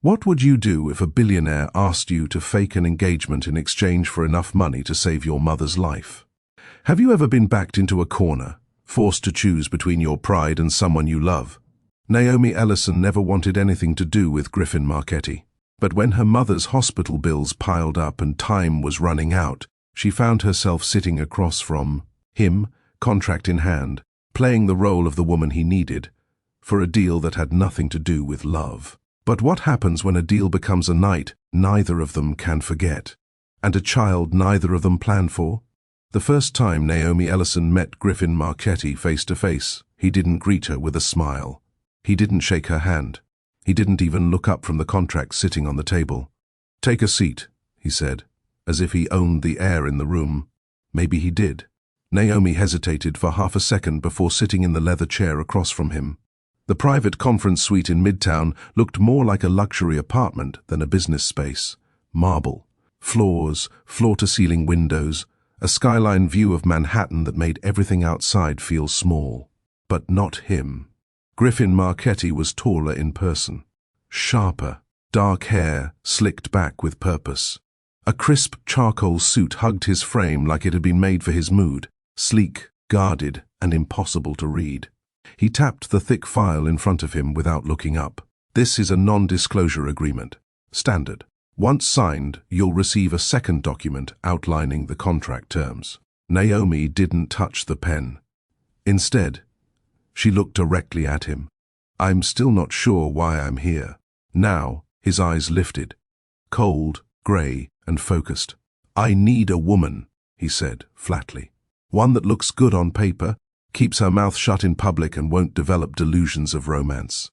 What would you do if a billionaire asked you to fake an engagement in exchange for enough money to save your mother's life? Have you ever been backed into a corner, forced to choose between your pride and someone you love? Naomi Ellison never wanted anything to do with Griffin Marchetti. But when her mother's hospital bills piled up and time was running out, she found herself sitting across from him, contract in hand, playing the role of the woman he needed, for a deal that had nothing to do with love. But what happens when a deal becomes a night neither of them can forget, and a child neither of them planned for? The first time Naomi Ellison met Griffin Marchetti face to face, he didn't greet her with a smile. He didn't shake her hand. He didn't even look up from the contract sitting on the table. "Take a seat," he said, as if he owned the air in the room. Maybe he did. Naomi hesitated for half a second before sitting in the leather chair across from him. The private conference suite in Midtown looked more like a luxury apartment than a business space. Marble, floors, floor-to-ceiling windows, a skyline view of Manhattan that made everything outside feel small. But not him. Griffin Marchetti was taller in person. Sharper, dark hair slicked back with purpose. A crisp charcoal suit hugged his frame like it had been made for his mood, sleek, guarded, and impossible to read. He tapped the thick file in front of him without looking up. "This is a non-disclosure agreement. Standard. Once signed, you'll receive a second document outlining the contract terms." Naomi didn't touch the pen. Instead, she looked directly at him. "I'm still not sure why I'm here." Now, his eyes lifted, cold, grey, and focused. "I need a woman," he said flatly. "One that looks good on paper, keeps her mouth shut in public, and won't develop delusions of romance."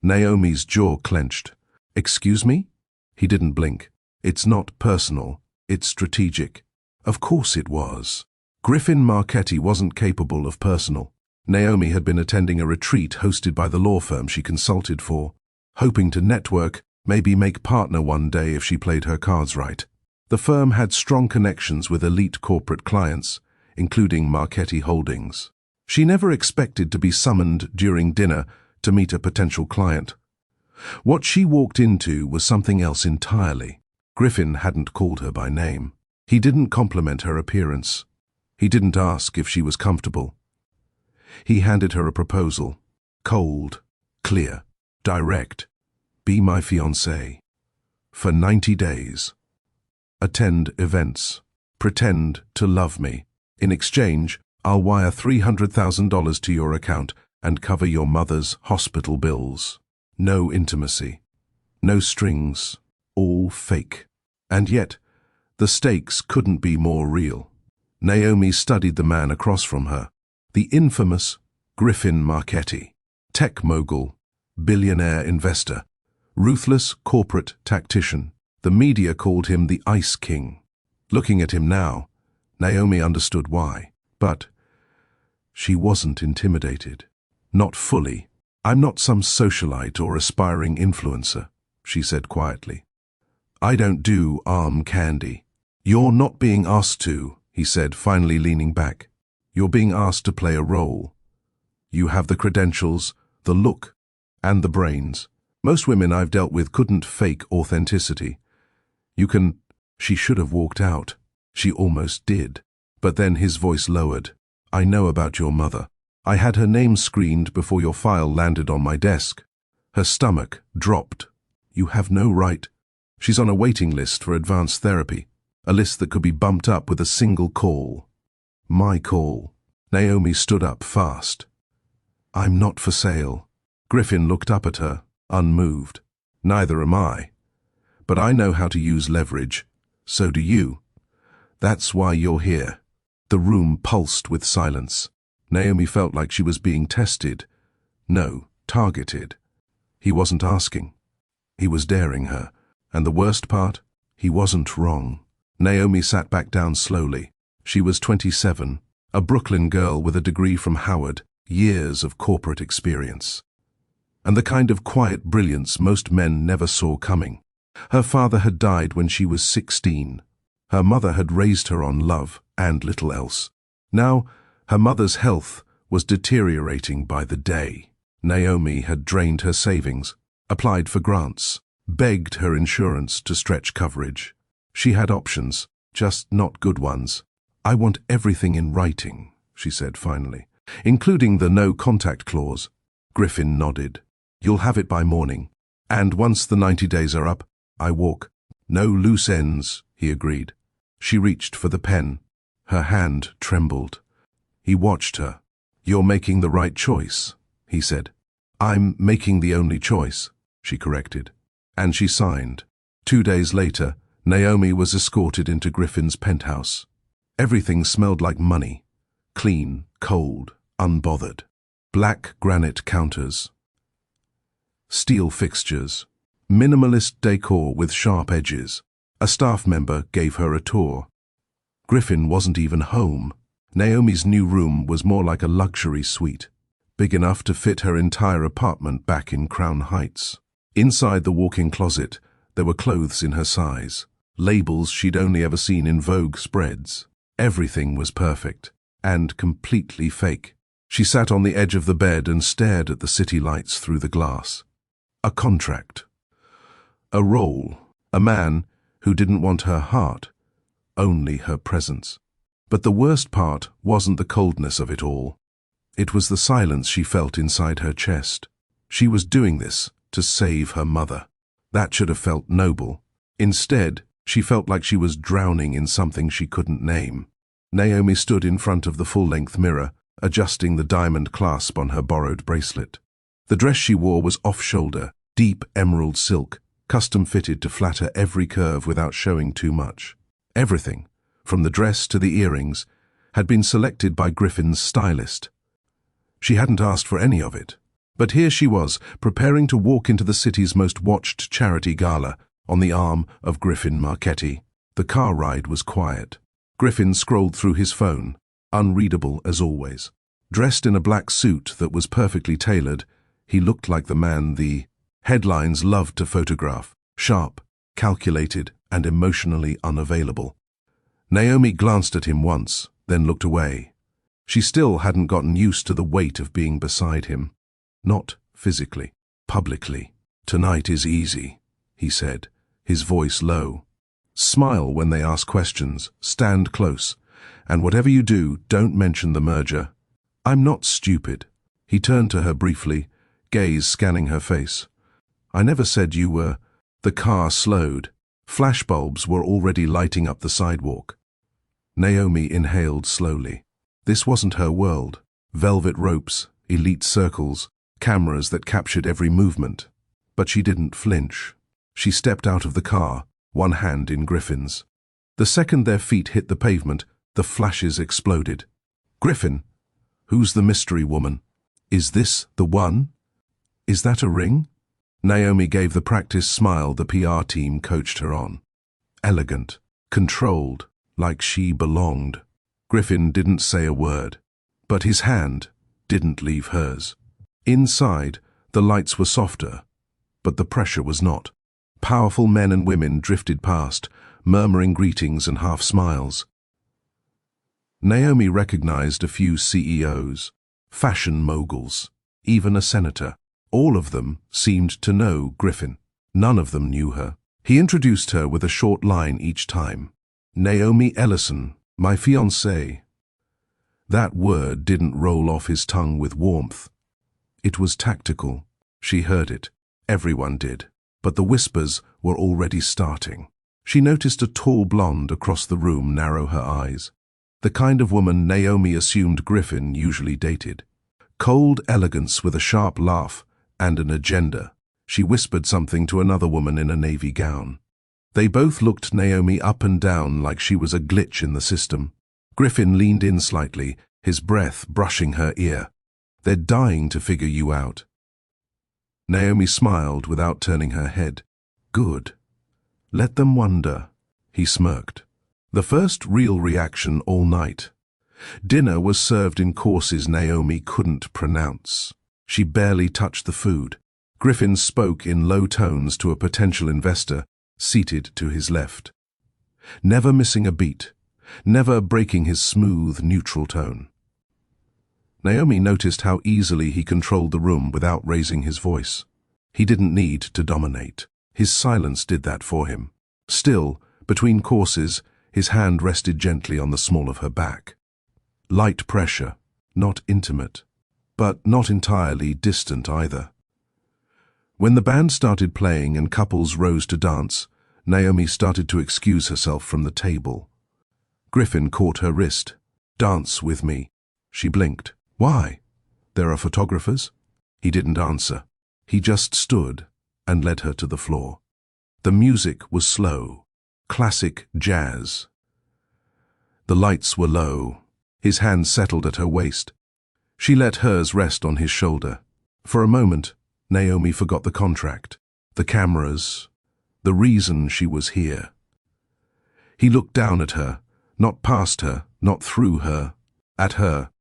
Naomi's jaw clenched. "Excuse me?" He didn't blink. "It's not personal, it's strategic." Of course it was. Griffin Marchetti wasn't capable of personal. Naomi had been attending a retreat hosted by the law firm she consulted for, hoping to network, maybe make partner one day if she played her cards right. The firm had strong connections with elite corporate clients, including Marchetti Holdings. She never expected to be summoned during dinner to meet a potential client. What she walked into was something else entirely. Griffin hadn't called her by name. He didn't compliment her appearance. He didn't ask if she was comfortable. He handed her a proposal. Cold, clear, direct. "Be my fiancée. For 90 days. Attend events. Pretend to love me. In exchange, I'll wire $300,000 to your account and cover your mother's hospital bills. No intimacy. No strings. All fake." And yet, the stakes couldn't be more real. Naomi studied the man across from her. The infamous Griffin Marchetti. Tech mogul, billionaire investor, ruthless corporate tactician. The media called him the Ice King. Looking at him now, Naomi understood why. But she wasn't intimidated. Not fully. "I'm not some socialite or aspiring influencer," she said quietly. "I don't do arm candy." "You're not being asked to," he said, finally leaning back. "You're being asked to play a role. You have the credentials, the look, and the brains. Most women I've dealt with couldn't fake authenticity. You can—" She should have walked out. She almost did. But then his voice lowered. "I know about your mother. I had her name screened before your file landed on my desk." Her stomach dropped. "You have no right. She's on a waiting list for advanced therapy, a list that could be bumped up with a single call." "My call." Naomi stood up fast. "I'm not for sale." Griffin looked up at her, unmoved. "Neither am I. But I know how to use leverage. So do you. That's why you're here." The room pulsed with silence. Naomi felt like she was being tested. No, targeted. He wasn't asking. He was daring her. And the worst part, he wasn't wrong. Naomi sat back down slowly. She was 27, a Brooklyn girl with a degree from Howard, years of corporate experience. And the kind of quiet brilliance most men never saw coming. Her father had died when she was 16. Her mother had raised her on love and little else. Now, her mother's health was deteriorating by the day. Naomi had drained her savings, applied for grants, begged her insurance to stretch coverage. She had options, just not good ones. "I want everything in writing," she said finally, "including the no-contact clause." Griffin nodded. "You'll have it by morning. And once the 90 days are up, I walk. No loose ends," he agreed. She reached for the pen. Her hand trembled. He watched her. "You're making the right choice," he said. "I'm making the only choice," she corrected. And she signed. 2 days later, Naomi was escorted into Griffin's penthouse. Everything smelled like money. Clean, cold, unbothered. Black granite counters. Steel fixtures. Minimalist decor with sharp edges. A staff member gave her a tour. Griffin wasn't even home. Naomi's new room was more like a luxury suite, big enough to fit her entire apartment back in Crown Heights. Inside the walk-in closet, there were clothes in her size, labels she'd only ever seen in Vogue spreads. Everything was perfect, and completely fake. She sat on the edge of the bed and stared at the city lights through the glass. A contract. A role. A man who didn't want her heart, only her presence. But the worst part wasn't the coldness of it all. It was the silence she felt inside her chest. She was doing this to save her mother. That should have felt noble. Instead, she felt like she was drowning in something she couldn't name. Naomi stood in front of the full-length mirror, adjusting the diamond clasp on her borrowed bracelet. The dress she wore was off-shoulder, deep emerald silk, custom-fitted to flatter every curve without showing too much. Everything, from the dress to the earrings, had been selected by Griffin's stylist. She hadn't asked for any of it. But here she was, preparing to walk into the city's most watched charity gala, on the arm of Griffin Marchetti. The car ride was quiet. Griffin scrolled through his phone, unreadable as always. Dressed in a black suit that was perfectly tailored, he looked like the man the headlines loved to photograph, sharp, calculated, and emotionally unavailable. Naomi glanced at him once, then looked away. She still hadn't gotten used to the weight of being beside him. Not physically, publicly. "Tonight is easy," he said, his voice low. "Smile when they ask questions, stand close, and whatever you do, don't mention the merger. I'm not stupid." He turned to her briefly, gaze scanning her face. "I never said you were." The car slowed. Flashbulbs were already lighting up the sidewalk. Naomi inhaled slowly. This wasn't her world. Velvet ropes, elite circles, cameras that captured every movement. But she didn't flinch. She stepped out of the car, one hand in Griffin's. The second their feet hit the pavement, the flashes exploded. "Griffin, who's the mystery woman? Is this the one? Is that a ring?" Naomi gave the practiced smile the PR team coached her on. Elegant, controlled, like she belonged. Griffin didn't say a word, but his hand didn't leave hers. Inside, the lights were softer, but the pressure was not. Powerful men and women drifted past, murmuring greetings and half smiles. Naomi recognized a few CEOs, fashion moguls, even a senator. All of them seemed to know Griffin. None of them knew her. He introduced her with a short line each time. "Naomi Ellison, my fiancée." That word didn't roll off his tongue with warmth. It was tactical. She heard it. Everyone did. But the whispers were already starting. She noticed a tall blonde across the room narrow her eyes. The kind of woman Naomi assumed Griffin usually dated. Cold elegance with a sharp laugh and an agenda. She whispered something to another woman in a navy gown. They both looked Naomi up and down like she was a glitch in the system. Griffin leaned in slightly, his breath brushing her ear. "They're dying to figure you out." Naomi smiled without turning her head. "Good. Let them wonder." He smirked. The first real reaction all night. Dinner was served in courses Naomi couldn't pronounce. She barely touched the food. Griffin spoke in low tones to a potential investor seated to his left. Never missing a beat, never breaking his smooth, neutral tone. Naomi noticed how easily he controlled the room without raising his voice. He didn't need to dominate. His silence did that for him. Still, between courses, his hand rested gently on the small of her back. Light pressure, not intimate, but not entirely distant either. When the band started playing and couples rose to dance, Naomi started to excuse herself from the table. Griffin caught her wrist. "Dance with me." She blinked. "Why? There are photographers?" He didn't answer. He just stood and led her to the floor. The music was slow, classic jazz. The lights were low. His hand settled at her waist. She let hers rest on his shoulder. For a moment, Naomi forgot the contract, the cameras, the reason she was here. He looked down at her, not past her, not through her, at her.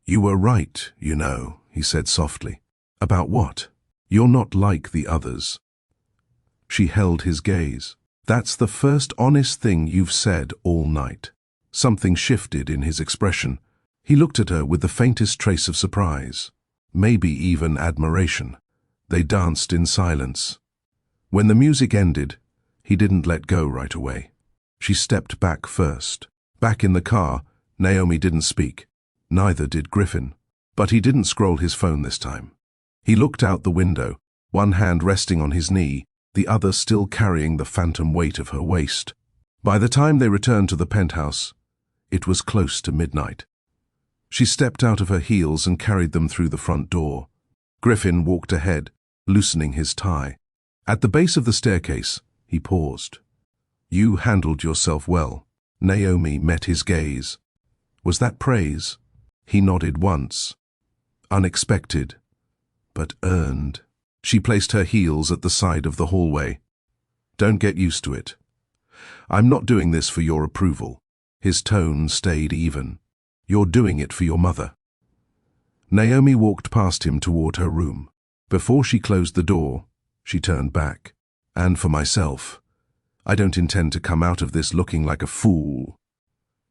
"You were right, you know," he said softly. "About what? You're not like the others." She held his gaze. "That's the first honest thing you've said all night." Something shifted in his expression. He looked at her with the faintest trace of surprise, maybe even admiration. They danced in silence. When the music ended, he didn't let go right away. She stepped back first. Back in the car, Naomi didn't speak. Neither did Griffin. But he didn't scroll his phone this time. He looked out the window, one hand resting on his knee, the other still carrying the phantom weight of her waist. By the time they returned to the penthouse, it was close to midnight. She stepped out of her heels and carried them through the front door. Griffin walked ahead, loosening his tie. At the base of the staircase, he paused. "You handled yourself well." Naomi met his gaze. Was that praise? He nodded once. Unexpected, but earned. She placed her heels at the side of the hallway. "Don't get used to it. I'm not doing this for your approval." His tone stayed even. "You're doing it for your mother." Naomi walked past him toward her room. Before she closed the door, she turned back. "And for myself, I don't intend to come out of this looking like a fool."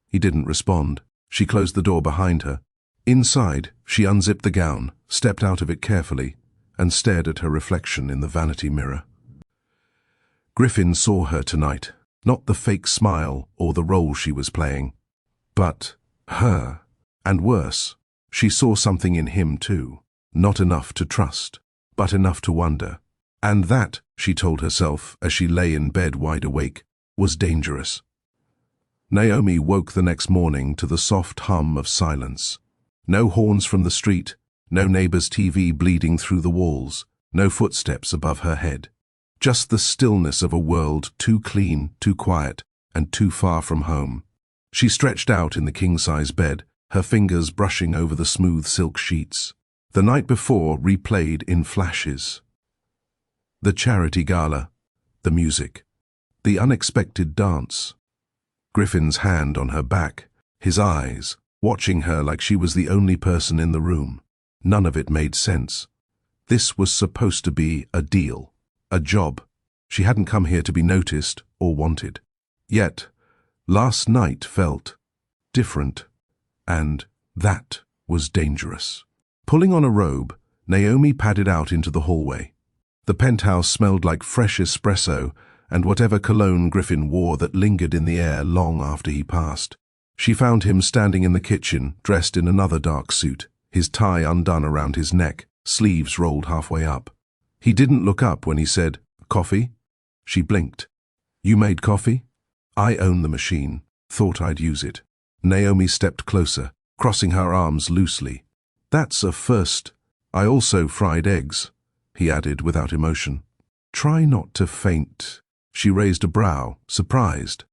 He didn't respond. She closed the door behind her. Inside, she unzipped the gown, stepped out of it carefully, and stared at her reflection in the vanity mirror. Griffin saw her tonight, not the fake smile or the role she was playing, but her. And worse, she saw something in him too, not enough to trust, but enough to wonder. And that, she told herself as she lay in bed wide awake, was dangerous. Naomi woke the next morning to the soft hum of silence. No horns from the street, no neighbor's TV bleeding through the walls, no footsteps above her head. Just the stillness of a world too clean, too quiet, and too far from home. She stretched out in the king-size bed, her fingers brushing over the smooth silk sheets. The night before replayed in flashes. The charity gala, the music, the unexpected dance. Griffin's hand on her back, his eyes, watching her like she was the only person in the room. None of it made sense. This was supposed to be a deal, a job. She hadn't come here to be noticed or wanted. Yet, last night felt different, and that was dangerous. Pulling on a robe, Naomi padded out into the hallway. The penthouse smelled like fresh espresso and whatever cologne Griffin wore that lingered in the air long after he passed. She found him standing in the kitchen, dressed in another dark suit, his tie undone around his neck, sleeves rolled halfway up. He didn't look up when he said, "Coffee?" She blinked. "You made coffee?" "I own the machine. Thought I'd use it." Naomi stepped closer, crossing her arms loosely. "That's a first. I also fried eggs," he added without emotion. "Try not to faint." She raised a brow, surprised.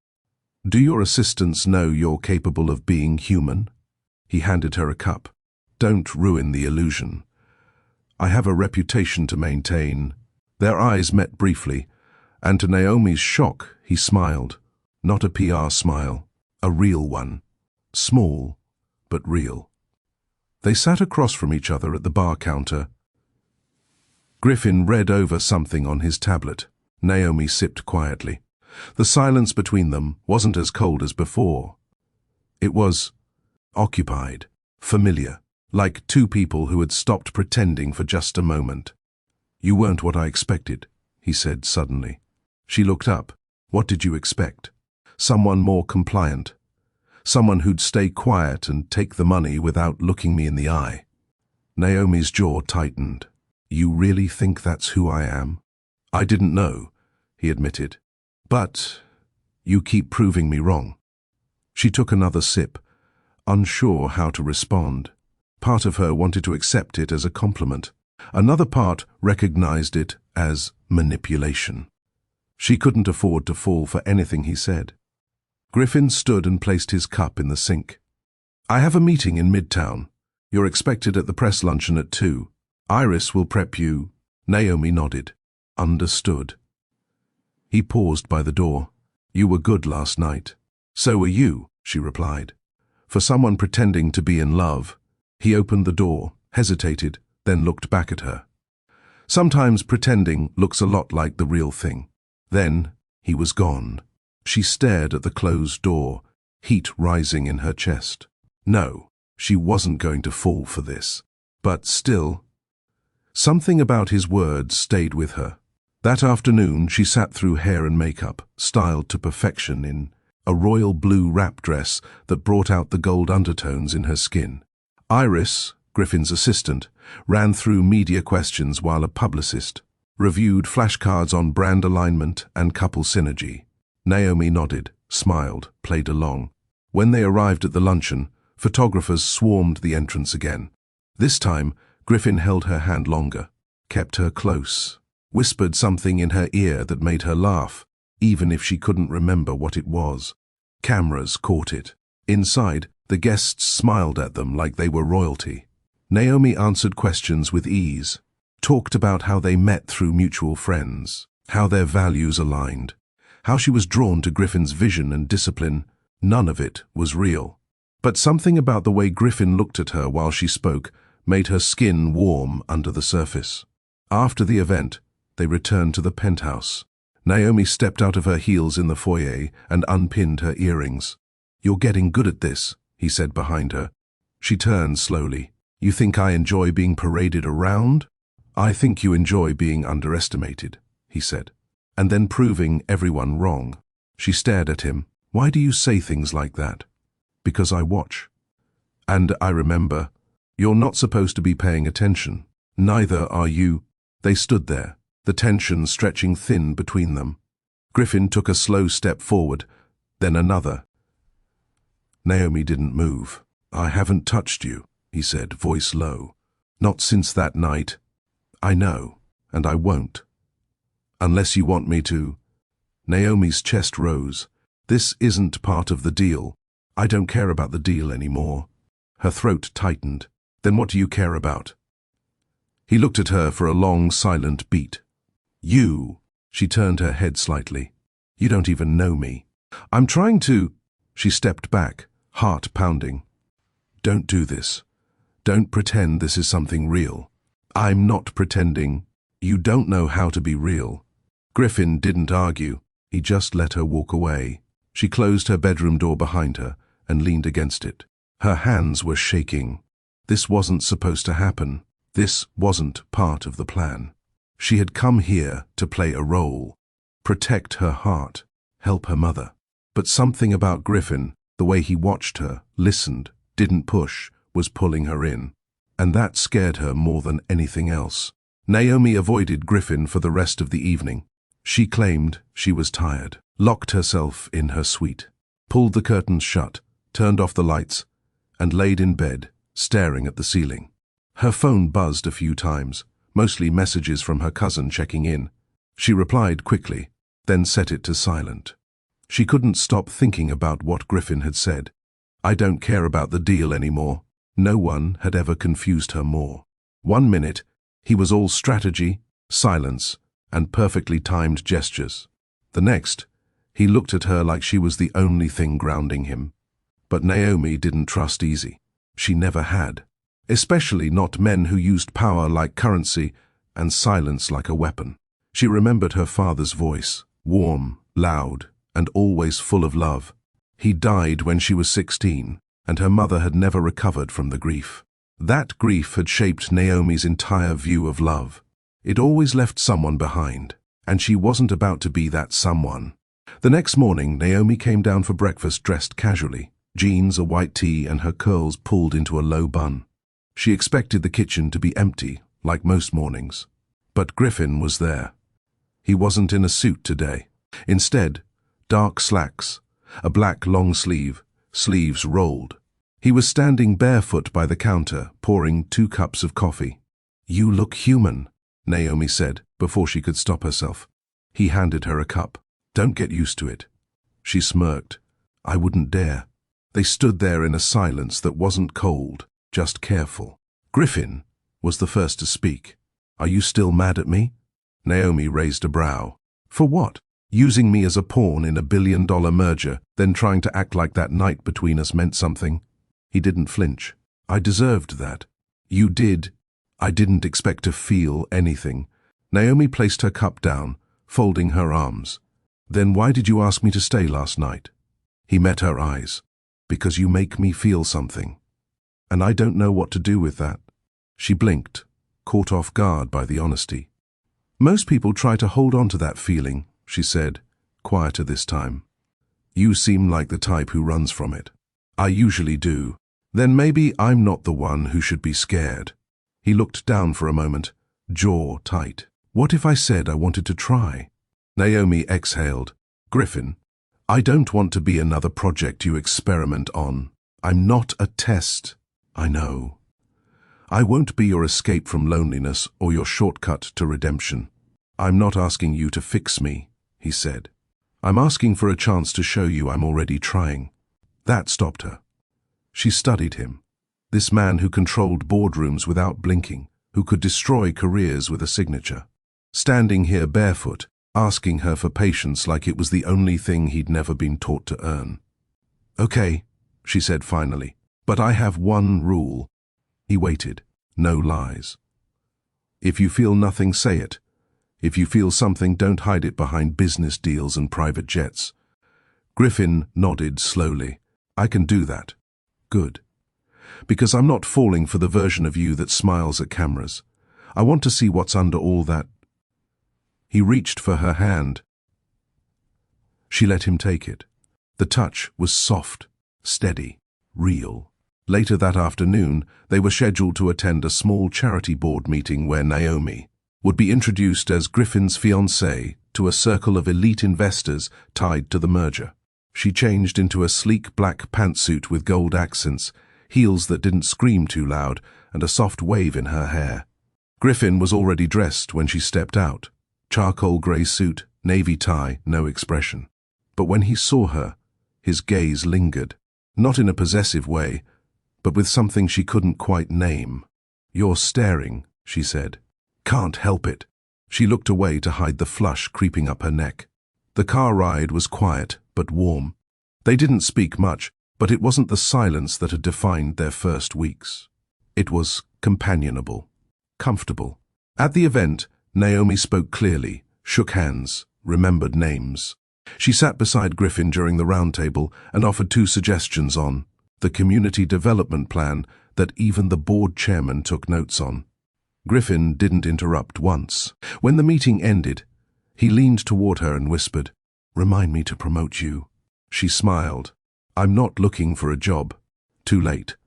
"Do your assistants know you're capable of being human?" He handed her a cup. "Don't ruin the illusion. I have a reputation to maintain." Their eyes met briefly, and to Naomi's shock, he smiled. Not a PR smile, a real one. Small, but real. They sat across from each other at the bar counter. Griffin read over something on his tablet. Naomi sipped quietly. The silence between them wasn't as cold as before. It was occupied, familiar, like two people who had stopped pretending for just a moment. "You weren't what I expected," he said suddenly. She looked up. "What did you expect?" "Someone more compliant. Someone who'd stay quiet and take the money without looking me in the eye." Naomi's jaw tightened. "You really think that's who I am?" "I didn't know," he admitted. "But you keep proving me wrong." She took another sip, unsure how to respond. Part of her wanted to accept it as a compliment. Another part recognized it as manipulation. She couldn't afford to fall for anything he said. Griffin stood and placed his cup in the sink. "I have a meeting in Midtown. You're expected at the press luncheon at 2. Iris will prep you." Naomi nodded. "Understood." He paused by the door. "You were good last night." "So were you," she replied. For someone pretending to be in love, he opened the door, hesitated, then looked back at her. Sometimes pretending looks a lot like the real thing. Then he was gone. She stared at the closed door, heat rising in her chest. No, she wasn't going to fall for this. But still, something about his words stayed with her. That afternoon, she sat through hair and makeup, styled to perfection in a royal blue wrap dress that brought out the gold undertones in her skin. Iris, Griffin's assistant, ran through media questions while a publicist reviewed flashcards on brand alignment and couple synergy. Naomi nodded, smiled, played along. When they arrived at the luncheon, photographers swarmed the entrance again. This time, Griffin held her hand longer, kept her close, whispered something in her ear that made her laugh, even if she couldn't remember what it was. Cameras caught it. Inside, the guests smiled at them like they were royalty. Naomi answered questions with ease, talked about how they met through mutual friends, how their values aligned, how she was drawn to Griffin's vision and discipline. None of it was real. But something about the way Griffin looked at her while she spoke made her skin warm under the surface. After the event, they returned to the penthouse. Naomi stepped out of her heels in the foyer and unpinned her earrings. "You're getting good at this," he said behind her. She turned slowly. "You think I enjoy being paraded around?" "I think you enjoy being underestimated," he said, "and then proving everyone wrong." She stared at him. "Why do you say things like that?" "Because I watch. And I remember. You're not supposed to be paying attention. Neither are you." They stood there, the tension stretching thin between them. Griffin took a slow step forward, then another. Naomi didn't move. "I haven't touched you," he said, voice low. "Not since that night." "I know, and I won't. Unless you want me to." Naomi's chest rose. "This isn't part of the deal. I don't care about the deal anymore." Her throat tightened. "Then what do you care about?" He looked at her for a long, silent beat. "You." She turned her head slightly. "You don't even know me." "I'm trying to." She stepped back, heart pounding. "Don't do this. Don't pretend this is something real." "I'm not pretending. You don't know how to be real." Griffin didn't argue. He just let her walk away. She closed her bedroom door behind her and leaned against it. Her hands were shaking. This wasn't supposed to happen. This wasn't part of the plan. She had come here to play a role, protect her heart, help her mother. But something about Griffin, the way he watched her, listened, didn't push, was pulling her in. And that scared her more than anything else. Naomi avoided Griffin for the rest of the evening. She claimed she was tired, locked herself in her suite, pulled the curtains shut, turned off the lights, and laid in bed, staring at the ceiling. Her phone buzzed a few times, mostly messages from her cousin checking in. She replied quickly, then set it to silent. She couldn't stop thinking about what Griffin had said. "I don't care about the deal anymore." No one had ever confused her more. 1 minute, he was all strategy, silence, and perfectly timed gestures. The next, he looked at her like she was the only thing grounding him. But Naomi didn't trust easy. She never had. Especially not men who used power like currency and silence like a weapon. She remembered her father's voice, warm, loud, and always full of love. He died when she was 16, and her mother had never recovered from the grief. That grief had shaped Naomi's entire view of love. It always left someone behind, and she wasn't about to be that someone. The next morning, Naomi came down for breakfast dressed casually, jeans, a white tee, and her curls pulled into a low bun. She expected the kitchen to be empty, like most mornings. But Griffin was there. He wasn't in a suit today. Instead, dark slacks, a black long sleeve, sleeves rolled. He was standing barefoot by the counter, pouring 2 cups of coffee. "You look human," Naomi said, before she could stop herself. He handed her a cup. "Don't get used to it." She smirked. "I wouldn't dare." They stood there in a silence that wasn't cold, just careful. Griffin was the first to speak. "Are you still mad at me?" Naomi raised a brow. "For what? Using me as a pawn in a billion-dollar merger, then trying to act like that night between us meant something?" He didn't flinch. "I deserved that." "You did." "I didn't expect to feel anything." Naomi placed her cup down, folding her arms. "Then why did you ask me to stay last night?" He met her eyes. "Because you make me feel something. And I don't know what to do with that." She blinked, caught off guard by the honesty. "Most people try to hold on to that feeling," she said, quieter this time. "You seem like the type who runs from it." "I usually do." "Then maybe I'm not the one who should be scared." He looked down for a moment, jaw tight. "What if I said I wanted to try?" Naomi exhaled. "Griffin, I don't want to be another project you experiment on. I'm not a test." "I know." "I won't be your escape from loneliness or your shortcut to redemption." "I'm not asking you to fix me," he said. "I'm asking for a chance to show you I'm already trying." That stopped her. She studied him. This man who controlled boardrooms without blinking, who could destroy careers with a signature. Standing here barefoot, asking her for patience like it was the only thing he'd never been taught to earn. "Okay," she said finally, "but I have one rule." He waited. No lies. "If you feel nothing, say it. If you feel something, don't hide it behind business deals and private jets." Griffin nodded slowly. "I can do that." "Good. Because I'm not falling for the version of you that smiles at cameras. I want to see what's under all that." He reached for her hand. She let him take it. The touch was soft, steady, real. Later that afternoon, they were scheduled to attend a small charity board meeting where Naomi would be introduced as Griffin's fiancée to a circle of elite investors tied to the merger. She changed into a sleek black pantsuit with gold accents, heels that didn't scream too loud, and a soft wave in her hair. Griffin was already dressed when she stepped out. Charcoal grey suit, navy tie, no expression. But when he saw her, his gaze lingered, not in a possessive way, but with something she couldn't quite name. "You're staring," she said. "Can't help it." She looked away to hide the flush creeping up her neck. The car ride was quiet, but warm. They didn't speak much, but it wasn't the silence that had defined their first weeks. It was companionable, comfortable. At the event, Naomi spoke clearly, shook hands, remembered names. She sat beside Griffin during the round table and offered 2 suggestions on the community development plan that even the board chairman took notes on. Griffin didn't interrupt once. When the meeting ended, he leaned toward her and whispered, "Remind me to promote you." She smiled. "I'm not looking for a job." "Too late.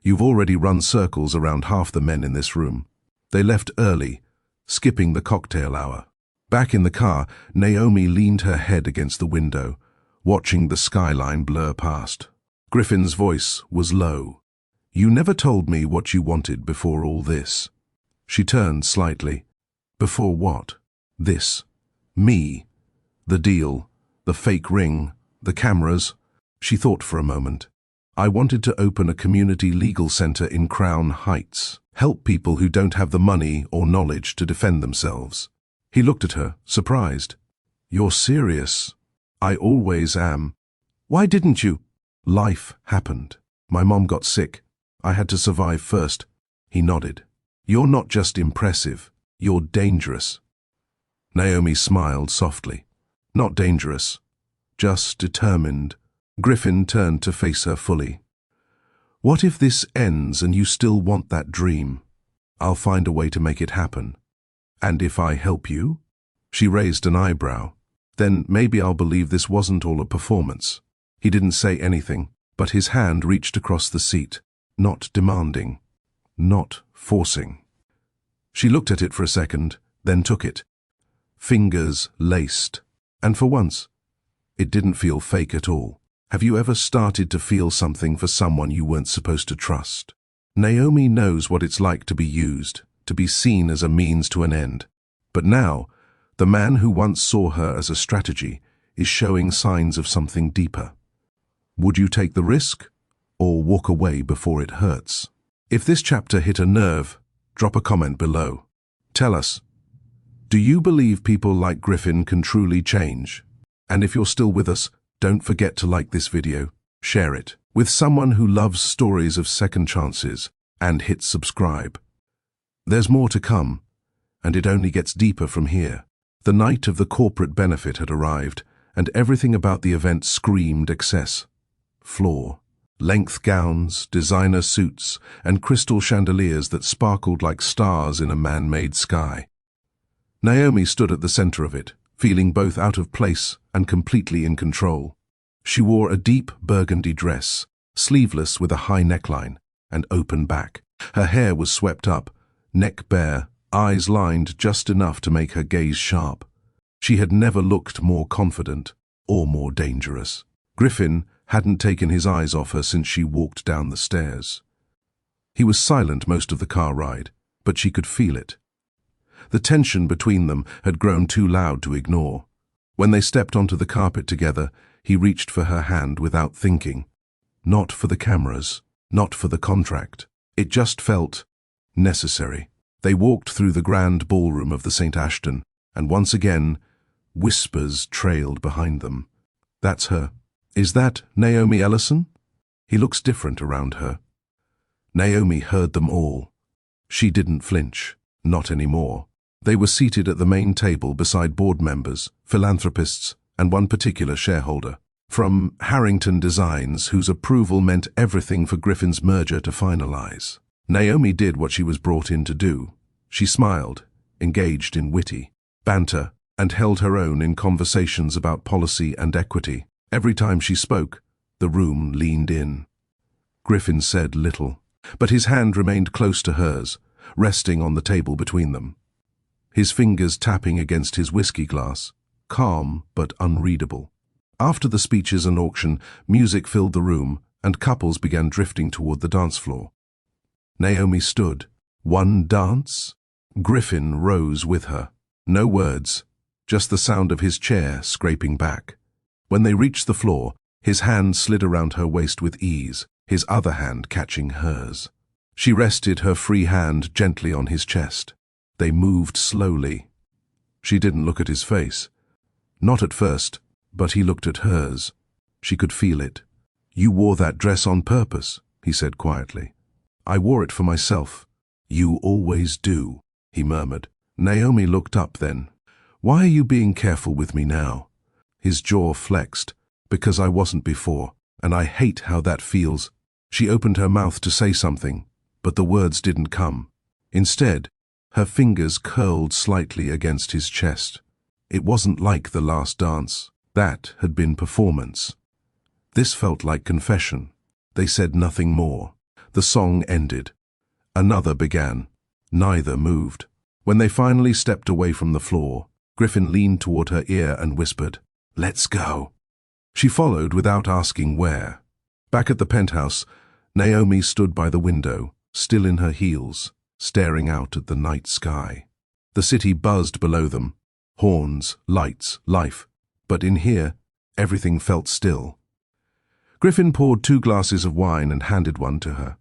You've already run circles around half the men in this room." They left early, skipping the cocktail hour. Back in the car, Naomi leaned her head against the window, watching the skyline blur past. Griffin's voice was low. "You never told me what you wanted before all this." She turned slightly. "Before what?" "This. Me. The deal. The fake ring. The cameras." She thought for a moment. "I wanted to open a community legal center in Crown Heights. Help people who don't have the money or knowledge to defend themselves." He looked at her, surprised. "You're serious?" "I always am." "Why didn't you?" "Life happened. My mom got sick. I had to survive first." He nodded. "You're not just impressive. You're dangerous." Naomi smiled softly. "Not dangerous. Just determined." Griffin turned to face her fully. "What if this ends and you still want that dream?" "I'll find a way to make it happen." And if I help you? She raised an eyebrow. Then maybe I'll believe this wasn't all a performance. He didn't say anything, but his hand reached across the seat, not demanding, not forcing. She looked at it for a second, then took it. Fingers laced. And for once, it didn't feel fake at all. Have you ever started to feel something for someone you weren't supposed to trust? Naomi knows what it's like to be used, to be seen as a means to an end. But now, the man who once saw her as a strategy is showing signs of something deeper. Would you take the risk, or walk away before it hurts? If this chapter hit a nerve, drop a comment below. Tell us, do you believe people like Griffin can truly change? And if you're still with us, don't forget to like this video, share it with someone who loves stories of second chances, and hit subscribe. There's more to come, and it only gets deeper from here. The night of the corporate benefit had arrived, and everything about the event screamed excess. Floor, length gowns, designer suits, and crystal chandeliers that sparkled like stars in a man-made sky. Naomi stood at the center of it, feeling both out of place and completely in control. She wore a deep burgundy dress, sleeveless with a high neckline and open back. Her hair was swept up, neck bare, eyes lined just enough to make her gaze sharp. She had never looked more confident or more dangerous. Griffin hadn't taken his eyes off her since she walked down the stairs. He was silent most of the car ride, but she could feel it. The tension between them had grown too loud to ignore. When they stepped onto the carpet together, he reached for her hand without thinking. Not for the cameras, not for the contract. It just felt necessary. They walked through the grand ballroom of the St. Ashton, and once again, whispers trailed behind them. That's her. Is that Naomi Ellison? He looks different around her. Naomi heard them all. She didn't flinch. Not anymore. They were seated at the main table beside board members, philanthropists, and one particular shareholder. From Harrington Designs, whose approval meant everything for Griffin's merger to finalize. Naomi did what she was brought in to do. She smiled, engaged in witty banter, and held her own in conversations about policy and equity. Every time she spoke, the room leaned in. Griffin said little, but his hand remained close to hers, resting on the table between them. His fingers tapping against his whiskey glass, calm but unreadable. After the speeches and auction, music filled the room, and couples began drifting toward the dance floor. Naomi stood. One dance? Griffin rose with her. No words, just the sound of his chair scraping back. When they reached the floor, his hand slid around her waist with ease, his other hand catching hers. She rested her free hand gently on his chest. They moved slowly. She didn't look at his face. Not at first, but he looked at hers. She could feel it. You wore that dress on purpose, he said quietly. I wore it for myself. You always do, he murmured. Naomi looked up then. Why are you being careful with me now? His jaw flexed. Because I wasn't before, and I hate how that feels. She opened her mouth to say something, but the words didn't come. Instead, her fingers curled slightly against his chest. It wasn't like the last dance. That had been performance. This felt like confession. They said nothing more. The song ended. Another began. Neither moved. When they finally stepped away from the floor, Griffin leaned toward her ear and whispered, "Let's go." She followed without asking where. Back at the penthouse, Naomi stood by the window, still in her heels, staring out at the night sky. The city buzzed below them. Horns, lights, life. But in here, everything felt still. Griffin poured 2 glasses of wine and handed one to her.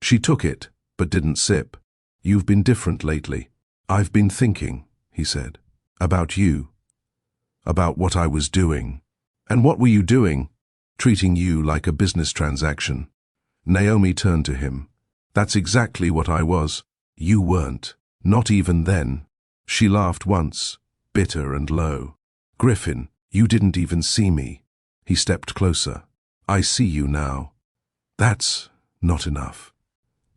She took it, but didn't sip. You've been different lately. I've been thinking, he said, about you. About what I was doing. And what were you doing? Treating you like a business transaction. Naomi turned to him. That's exactly what I was. You weren't. Not even then. She laughed once, bitter and low. Griffin, you didn't even see me. He stepped closer. I see you now. That's not enough.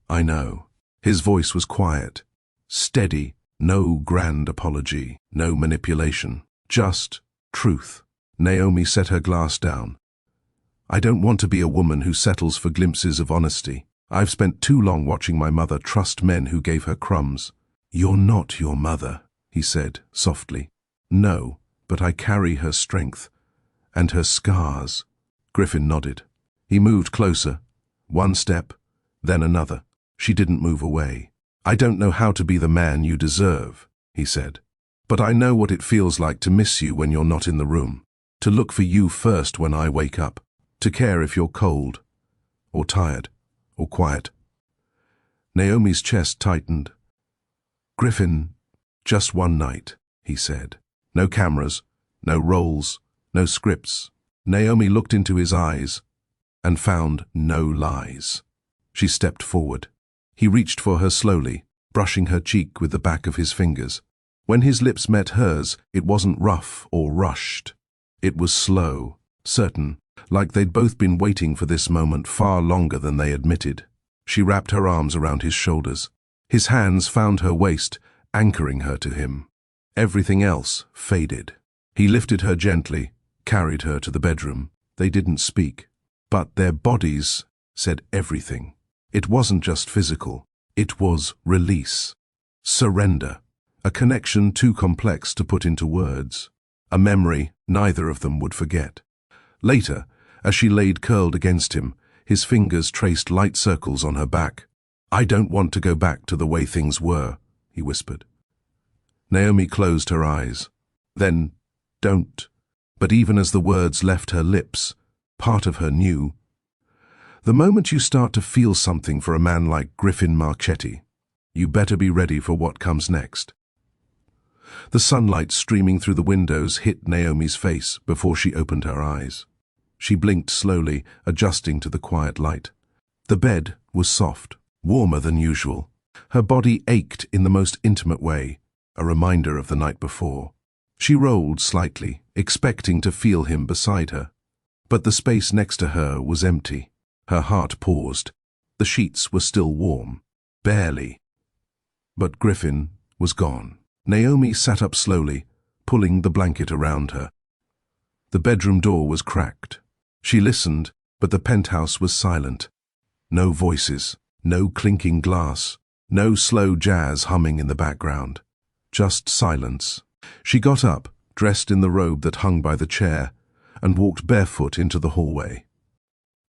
I know. His voice was quiet, steady, No grand apology, no manipulation, just truth. Naomi set her glass down. I don't want to be a woman who settles for glimpses of honesty. I've spent too long watching my mother trust men who gave her crumbs. You're not your mother, he said softly. No, but I carry her strength and her scars. Griffin nodded. He moved closer. One step, then another. She didn't move away. I don't know how to be the man you deserve, he said. But I know what it feels like to miss you when you're not in the room, to look for you first when I wake up, to care if you're cold, or tired, or quiet. Naomi's chest tightened. Griffin, just one night, he said. No cameras, no roles, no scripts. Naomi looked into his eyes and found no lies. She stepped forward. He reached for her slowly, brushing her cheek with the back of his fingers. When his lips met hers, it wasn't rough or rushed. It was slow, certain, like they'd both been waiting for this moment far longer than they admitted. She wrapped her arms around his shoulders. His hands found her waist, anchoring her to him. Everything else faded. He lifted her gently, carried her to the bedroom. They didn't speak, but their bodies said everything. It wasn't just physical. It was release, surrender, a connection too complex to put into words, a memory neither of them would forget. Later, as she laid curled against him, his fingers traced light circles on her back. I don't want to go back to the way things were, he whispered. Naomi closed her eyes. Then, don't. But even as the words left her lips, part of her knew. The moment you start to feel something for a man like Griffin Marchetti, you better be ready for what comes next. The sunlight streaming through the windows hit Naomi's face before she opened her eyes. She blinked slowly, adjusting to the quiet light. The bed was soft, warmer than usual. Her body ached in the most intimate way, a reminder of the night before. She rolled slightly, expecting to feel him beside her. But the space next to her was empty. Her heart paused. The sheets were still warm. Barely. But Griffin was gone. Naomi sat up slowly, pulling the blanket around her. The bedroom door was cracked. She listened, but the penthouse was silent. No voices, no clinking glass, no slow jazz humming in the background. Just silence. She got up, dressed in the robe that hung by the chair, and walked barefoot into the hallway.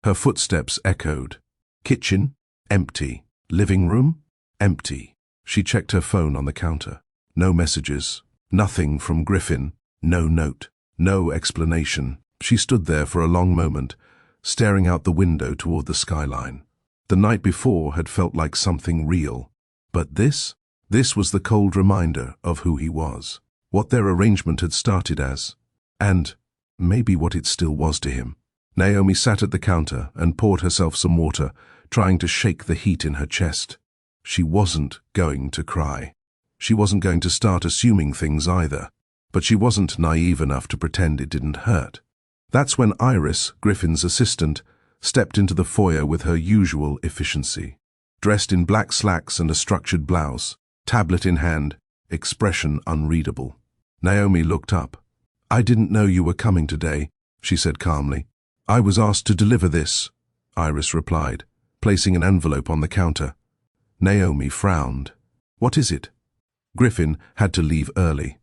Her footsteps echoed. Kitchen, empty. Living room, empty. She checked her phone on the counter. No messages. Nothing from Griffin. No note. No explanation. She stood there for a long moment, staring out the window toward the skyline. The night before had felt like something real. But this was the cold reminder of who he was, what their arrangement had started as, and maybe what it still was to him. Naomi sat at the counter and poured herself some water, trying to shake the heat in her chest. She wasn't going to cry. She wasn't going to start assuming things either, but she wasn't naive enough to pretend it didn't hurt. That's when Iris, Griffin's assistant, stepped into the foyer with her usual efficiency. Dressed in black slacks and a structured blouse, tablet in hand, expression unreadable. Naomi looked up. I didn't know you were coming today, she said calmly. I was asked to deliver this, Iris replied, placing an envelope on the counter. Naomi frowned. What is it? Griffin had to leave early.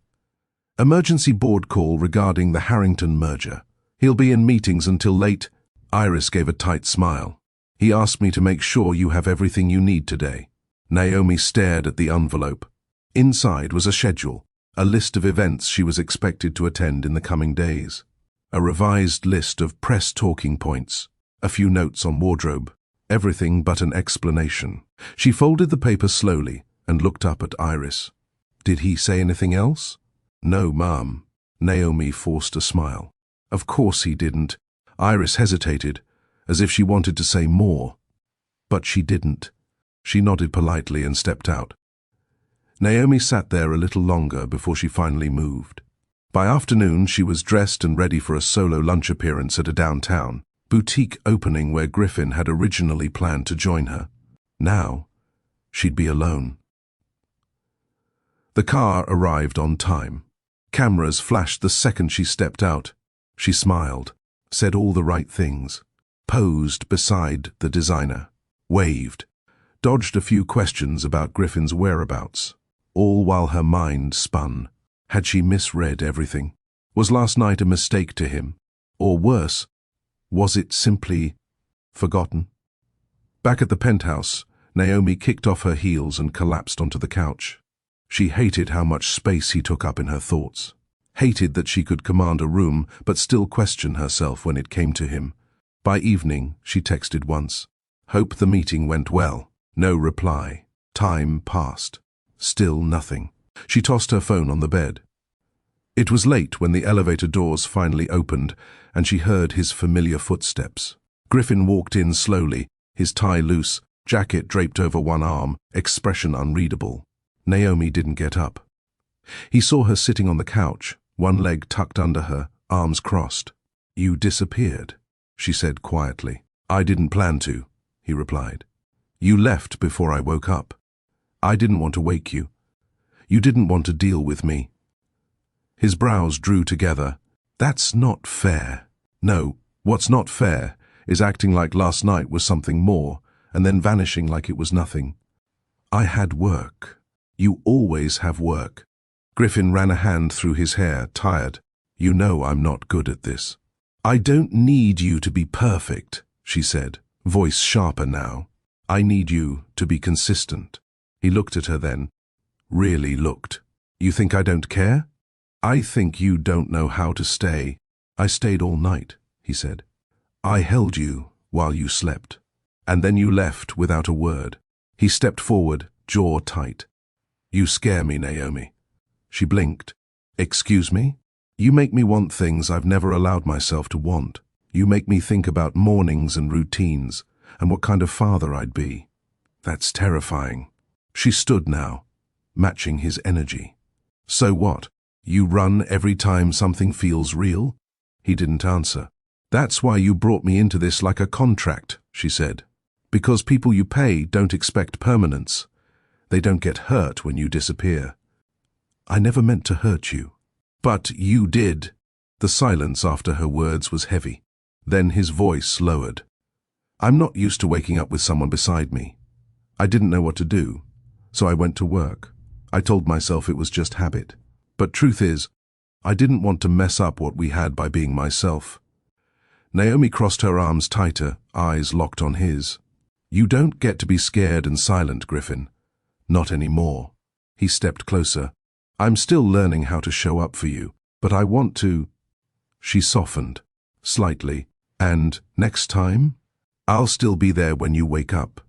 Emergency board call regarding the Harrington merger. He'll be in meetings until late. Iris gave a tight smile. He asked me to make sure you have everything you need today. Naomi stared at the envelope. Inside was a schedule, a list of events she was expected to attend in the coming days. A revised list of press talking points, a few notes on wardrobe, everything but an explanation. She folded the paper slowly and looked up at Iris. Did he say anything else? No, ma'am. Naomi forced a smile. Of course he didn't. Iris hesitated, as if she wanted to say more. But she didn't. She nodded politely and stepped out. Naomi sat there a little longer before she finally moved. By afternoon, she was dressed and ready for a solo lunch appearance at a downtown boutique opening where Griffin had originally planned to join her. Now, she'd be alone. The car arrived on time. Cameras flashed the second she stepped out. She smiled, said all the right things, posed beside the designer, waved, dodged a few questions about Griffin's whereabouts, all while her mind spun. Had she misread everything? Was last night a mistake to him? Or worse, was it simply forgotten? Back at the penthouse, Naomi kicked off her heels and collapsed onto the couch. She hated how much space he took up in her thoughts. Hated that she could command a room but still question herself when it came to him. By evening, she texted once. Hope the meeting went well. No reply. Time passed. Still nothing. She tossed her phone on the bed. It was late when the elevator doors finally opened and she heard his familiar footsteps. Griffin walked in slowly, his tie loose, jacket draped over one arm, expression unreadable. Naomi didn't get up. He saw her sitting on the couch, one leg tucked under her, arms crossed. You disappeared, she said quietly. I didn't plan to, he replied. You left before I woke up. I didn't want to wake you. You didn't want to deal with me. His brows drew together. That's not fair. No, what's not fair is acting like last night was something more and then vanishing like it was nothing. I had work. You always have work. Griffin ran a hand through his hair, tired. You know I'm not good at this. I don't need you to be perfect, she said, voice sharper now. I need you to be consistent. He looked at her then. Really looked. You think I don't care? I think you don't know how to stay. I stayed all night, he said. I held you while you slept. And then you left without a word. He stepped forward, jaw tight. You scare me, Naomi. She blinked. Excuse me? You make me want things I've never allowed myself to want. You make me think about mornings and routines, and what kind of father I'd be. That's terrifying. She stood now, matching his energy. So what? You run every time something feels real? He didn't answer. That's why you brought me into this like a contract, she said. Because people you pay don't expect permanence. They don't get hurt when you disappear. I never meant to hurt you. But you did. The silence after her words was heavy. Then his voice lowered. I'm not used to waking up with someone beside me. I didn't know what to do, so I went to work. I told myself it was just habit. But truth is, I didn't want to mess up what we had by being myself. Naomi crossed her arms tighter, eyes locked on his. You don't get to be scared and silent, Griffin. Not anymore. He stepped closer. I'm still learning how to show up for you, but I want to. She softened, slightly. And next time? I'll still be there when you wake up.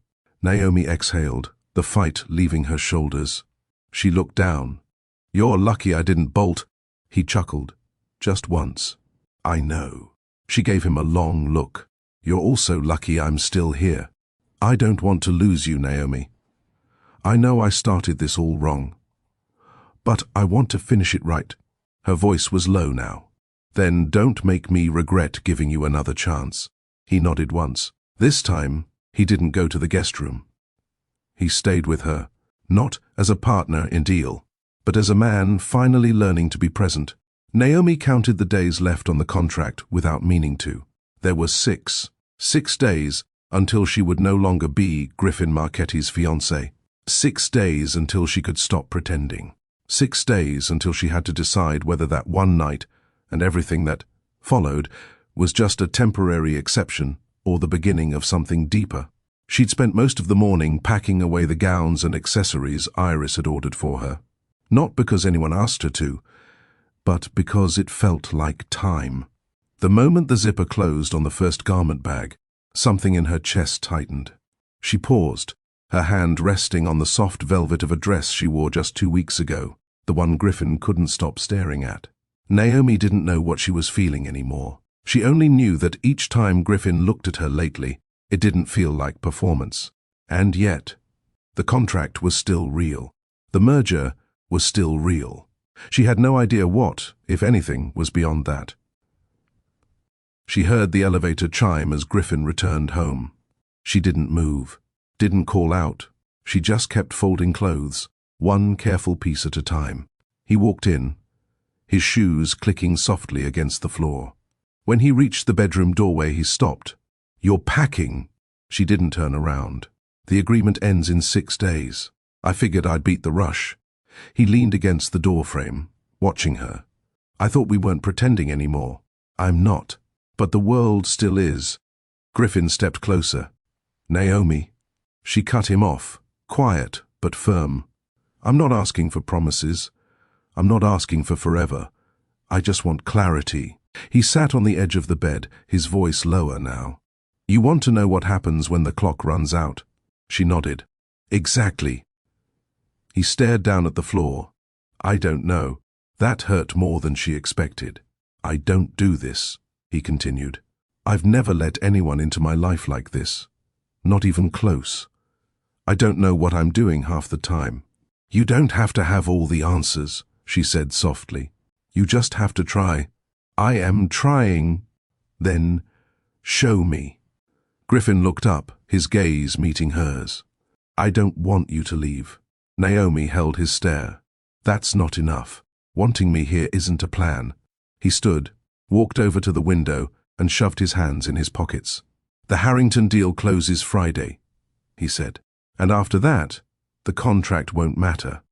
Naomi exhaled, the fight leaving her shoulders. She looked down. You're lucky I didn't bolt. He chuckled. Just once. I know. She gave him a long look. You're also lucky I'm still here. I don't want to lose you, Naomi. I know I started this all wrong. But I want to finish it right. Her voice was low now. Then don't make me regret giving you another chance. He nodded once. This time, he didn't go to the guest room. He stayed with her, not as a partner in deal, but as a man finally learning to be present. Naomi counted the days left on the contract without meaning to. There were 6 days until she would no longer be Griffin Marchetti's fiancée. 6 days until she could stop pretending. 6 days until she had to decide whether that one night and everything that followed was just a temporary exception or the beginning of something deeper. She'd spent most of the morning packing away the gowns and accessories Iris had ordered for her. Not because anyone asked her to, but because it felt like time. The moment the zipper closed on the first garment bag, something in her chest tightened. She paused, her hand resting on the soft velvet of a dress she wore just 2 weeks ago, the one Griffin couldn't stop staring at. Naomi didn't know what she was feeling anymore. She only knew that each time Griffin looked at her lately, it didn't feel like performance. And yet, the contract was still real. The merger was still real. She had no idea what, if anything, was beyond that. She heard the elevator chime as Griffin returned home. She didn't move, didn't call out. She just kept folding clothes, one careful piece at a time. He walked in, his shoes clicking softly against the floor. When he reached the bedroom doorway, he stopped. "You're packing." She didn't turn around. "The agreement ends in 6 days. I figured I'd beat the rush." He leaned against the doorframe, watching her. "I thought we weren't pretending anymore." "I'm not. But the world still is." Griffin stepped closer. "Naomi." She cut him off, quiet but firm. "I'm not asking for promises. I'm not asking for forever. I just want clarity." He sat on the edge of the bed, his voice lower now. "You want to know what happens when the clock runs out?" She nodded. "Exactly." He stared down at the floor. "I don't know." That hurt more than she expected. "I don't do this," he continued. "I've never let anyone into my life like this. Not even close. I don't know what I'm doing half the time." "You don't have to have all the answers," she said softly. "You just have to try." "I am trying." "Then show me." Griffin looked up, his gaze meeting hers. "I don't want you to leave." Naomi held his stare. "That's not enough. Wanting me here isn't a plan." He stood, walked over to the window, and shoved his hands in his pockets. "The Harrington deal closes Friday," he said. "And after that, the contract won't matter."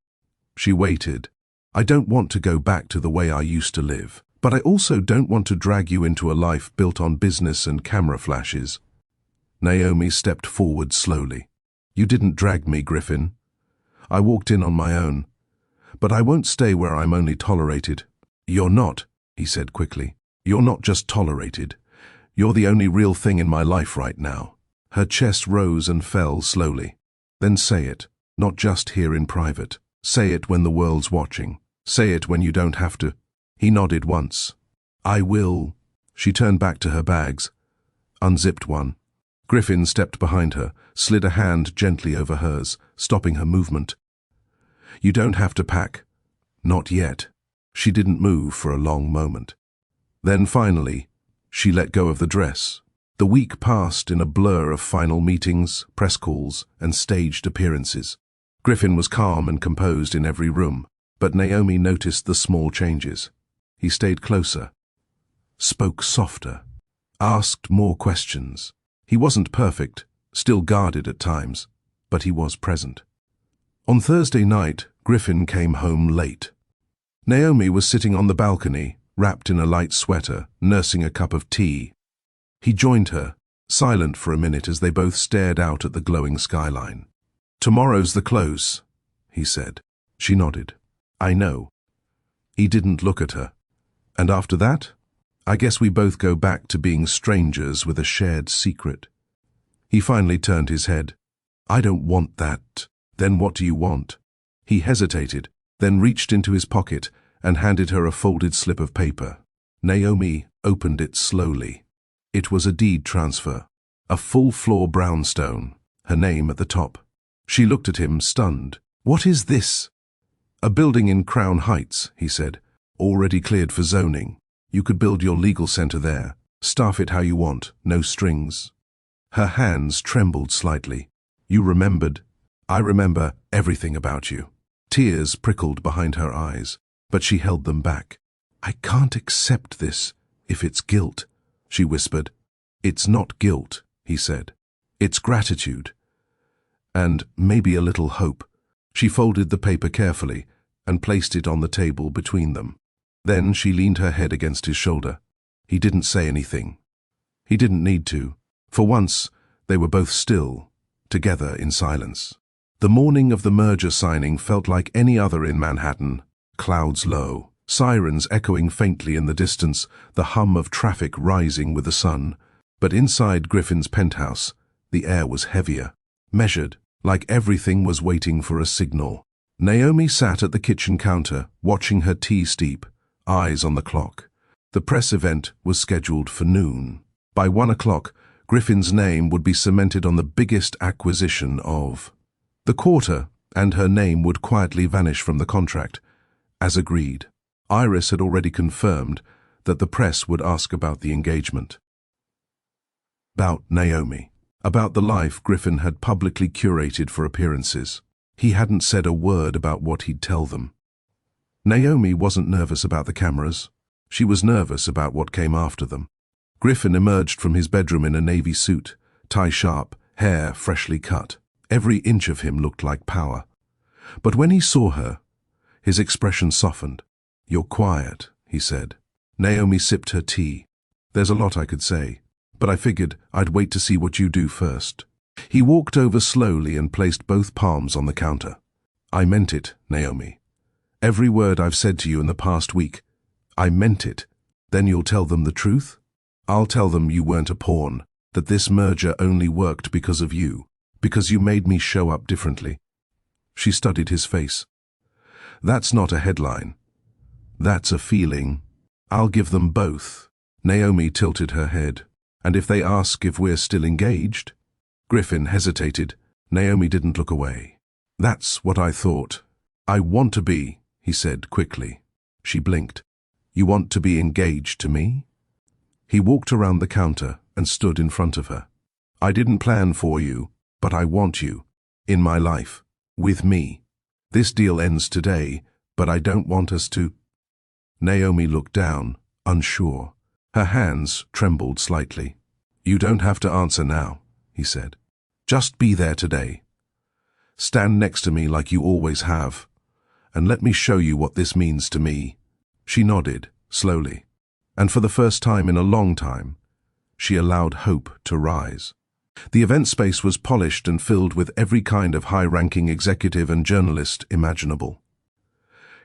She waited. "I don't want to go back to the way I used to live, but I also don't want to drag you into a life built on business and camera flashes." Naomi stepped forward slowly. "You didn't drag me, Griffin. I walked in on my own. But I won't stay where I'm only tolerated." "You're not," he said quickly. "You're not just tolerated. You're the only real thing in my life right now." Her chest rose and fell slowly. "Then say it, not just here in private. Say it when the world's watching. Say it when you don't have to." He nodded once. "I will." She turned back to her bags, unzipped one. Griffin stepped behind her, slid a hand gently over hers, stopping her movement. "You don't have to pack." "Not yet." She didn't move for a long moment. Then finally, she let go of the dress. The week passed in a blur of final meetings, press calls, and staged appearances. Griffin was calm and composed in every room, but Naomi noticed the small changes. He stayed closer, spoke softer, asked more questions. He wasn't perfect, still guarded at times, but he was present. On Thursday night, Griffin came home late. Naomi was sitting on the balcony, wrapped in a light sweater, nursing a cup of tea. He joined her, silent for a minute as they both stared out at the glowing skyline. "Tomorrow's the close," he said. She nodded. "I know." He didn't look at her. "And after that, I guess we both go back to being strangers with a shared secret." He finally turned his head. "I don't want that." "Then what do you want?" He hesitated, then reached into his pocket and handed her a folded slip of paper. Naomi opened it slowly. It was a deed transfer, a full-floor brownstone, her name at the top. She looked at him, stunned. "What is this?" "A building in Crown Heights," he said, "already cleared for zoning. You could build your legal center there. Staff it how you want, no strings." Her hands trembled slightly. "You remembered." "I remember everything about you." Tears prickled behind her eyes, but she held them back. "I can't accept this, if it's guilt," she whispered. "It's not guilt," he said. "It's gratitude. And maybe a little hope." She folded the paper carefully and placed it on the table between them. Then she leaned her head against his shoulder. He didn't say anything. He didn't need to. For once, they were both still, together in silence. The morning of the merger signing felt like any other in Manhattan, clouds low, sirens echoing faintly in the distance, the hum of traffic rising with the sun. But inside Griffin's penthouse, the air was heavier, measured, like everything was waiting for a signal. Naomi sat at the kitchen counter, watching her tea steep, eyes on the clock. The press event was scheduled for noon. By 1 o'clock, Griffin's name would be cemented on the biggest acquisition of the quarter, and her name would quietly vanish from the contract, as agreed. Iris had already confirmed that the press would ask about the engagement. About Naomi. About the life Griffin had publicly curated for appearances. He hadn't said a word about what he'd tell them. Naomi wasn't nervous about the cameras. She was nervous about what came after them. Griffin emerged from his bedroom in a navy suit, tie sharp, hair freshly cut. Every inch of him looked like power. But when he saw her, his expression softened. "You're quiet," he said. Naomi sipped her tea. "There's a lot I could say, but I figured I'd wait to see what you do first." He walked over slowly and placed both palms on the counter. "I meant it, Naomi. Every word I've said to you in the past week, I meant it. Then you'll tell them the truth? I'll tell them you weren't a pawn, that this merger only worked because of you, because you made me show up differently." She studied his face. "That's not a headline. That's a feeling. I'll give them both." Naomi tilted her head. "And if they ask if we're still engaged?" Griffin hesitated. Naomi didn't look away. "That's what I thought. I want to be," he said quickly. She blinked. "You want to be engaged to me?" He walked around the counter and stood in front of her. "I didn't plan for you, but I want you. In my life. With me. This deal ends today, but I don't want us to—" Naomi looked down, unsure. Her hands trembled slightly. "You don't have to answer now," he said. "Just be there today. Stand next to me like you always have, and let me show you what this means to me." She nodded, slowly, and for the first time in a long time, she allowed hope to rise. The event space was polished and filled with every kind of high-ranking executive and journalist imaginable.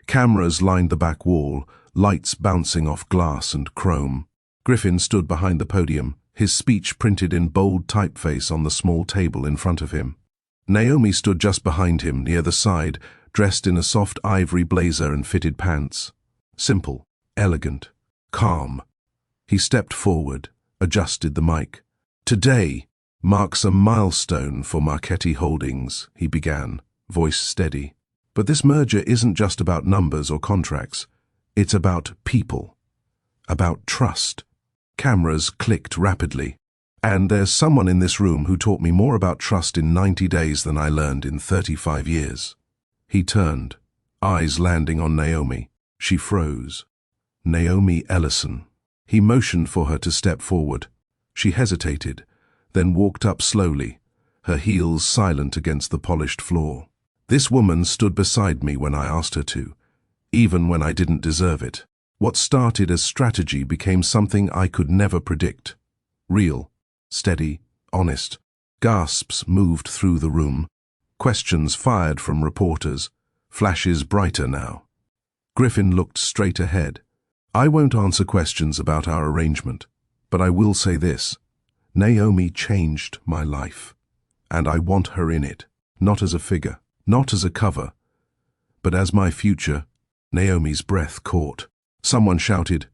Cameras lined the back wall, lights bouncing off glass and chrome. Griffin stood behind the podium, his speech printed in bold typeface on the small table in front of him. Naomi stood just behind him, near the side, dressed in a soft ivory blazer and fitted pants. Simple, elegant, calm. He stepped forward, adjusted the mic. "Today marks a milestone for Marchetti Holdings," he began, voice steady. "But this merger isn't just about numbers or contracts. It's about people. About trust." Cameras clicked rapidly. "And there's someone in this room who taught me more about trust in 90 days than I learned in 35 years. He turned, eyes landing on Naomi. She froze. "Naomi Ellison." He motioned for her to step forward. She hesitated, then walked up slowly, her heels silent against the polished floor. "This woman stood beside me when I asked her to, even when I didn't deserve it. What started as strategy became something I could never predict. Real, steady, honest." Gasps moved through the room. Questions fired from reporters. Flashes brighter now. Griffin looked straight ahead. "I won't answer questions about our arrangement, but I will say this. Naomi changed my life, and I want her in it, not as a figure, not as a cover, but as my future." Naomi's breath caught. Someone shouted,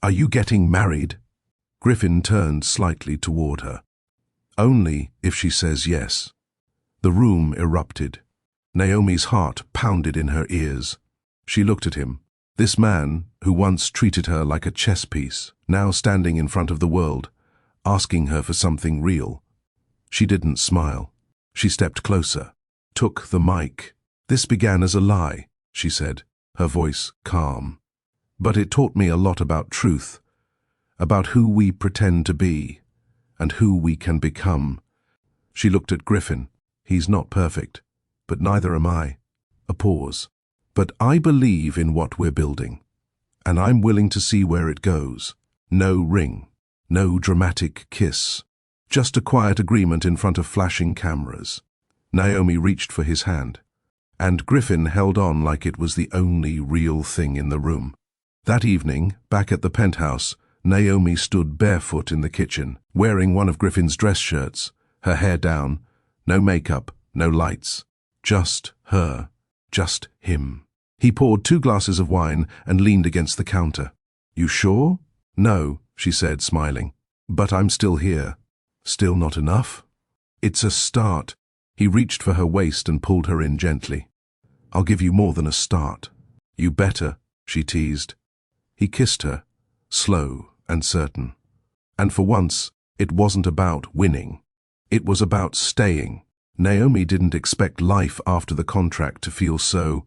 "Are you getting married?" Griffin turned slightly toward her. "Only if she says yes." The room erupted. Naomi's heart pounded in her ears. She looked at him. This man, who once treated her like a chess piece, now standing in front of the world, asking her for something real. She didn't smile. She stepped closer, took the mic. "This began as a lie," she said, her voice calm. "But it taught me a lot about truth, about who we pretend to be, and who we can become." She looked at Griffin. "He's not perfect, but neither am I." A pause. "But I believe in what we're building, and I'm willing to see where it goes. No ring, no dramatic kiss, just a quiet agreement in front of flashing cameras." Naomi reached for his hand, and Griffin held on like it was the only real thing in the room. That evening, back at the penthouse, Naomi stood barefoot in the kitchen, wearing one of Griffin's dress shirts, her hair down, no makeup, no lights, just her, just him. He poured 2 glasses of wine and leaned against the counter. "You sure?" "No," she said, smiling. "But I'm still here." "Still not enough?" "It's a start." He reached for her waist and pulled her in gently. "I'll give you more than a start." "You better," she teased. He kissed her, slow and certain. And for once, it wasn't about winning. It was about staying. Naomi didn't expect life after the contract to feel so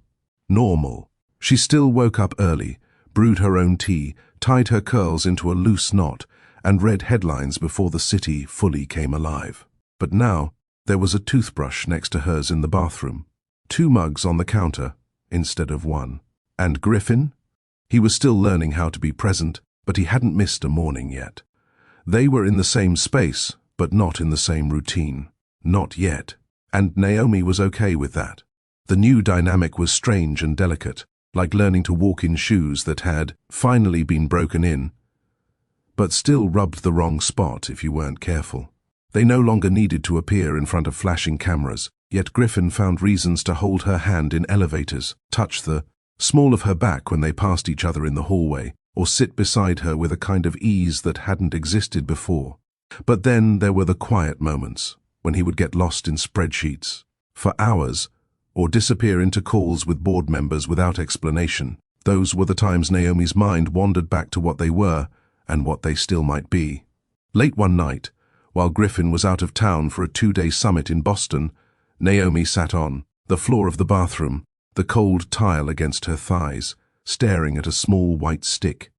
normal. She still woke up early, brewed her own tea, tied her curls into a loose knot, and read headlines before the city fully came alive. But now, there was a toothbrush next to hers in the bathroom, 2 mugs on the counter instead of 1. And Griffin? He was still learning how to be present, but he hadn't missed a morning yet. They were in the same space, but not in the same routine. Not yet. And Naomi was okay with that. The new dynamic was strange and delicate, like learning to walk in shoes that had finally been broken in, but still rubbed the wrong spot if you weren't careful. They no longer needed to appear in front of flashing cameras, yet Griffin found reasons to hold her hand in elevators, touch the small of her back when they passed each other in the hallway, or sit beside her with a kind of ease that hadn't existed before. But then there were the quiet moments, when he would get lost in spreadsheets for hours, or disappear into calls with board members without explanation. Those were the times Naomi's mind wandered back to what they were and what they still might be. Late one night, while Griffin was out of town for a 2-day summit in Boston, Naomi sat on the floor of the bathroom, the cold tile against her thighs, staring at a small white stick.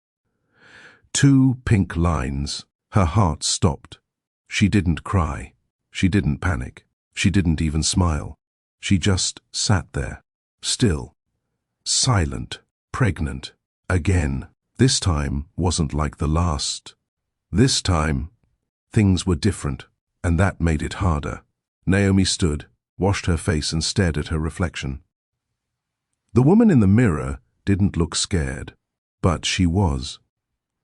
2 pink lines. Her heart stopped. She didn't cry. She didn't panic. She didn't even smile. She just sat there, still, silent, pregnant. Again. This time wasn't like the last. This time, things were different, and that made it harder. Naomi stood, washed her face and stared at her reflection. The woman in the mirror didn't look scared, but she was.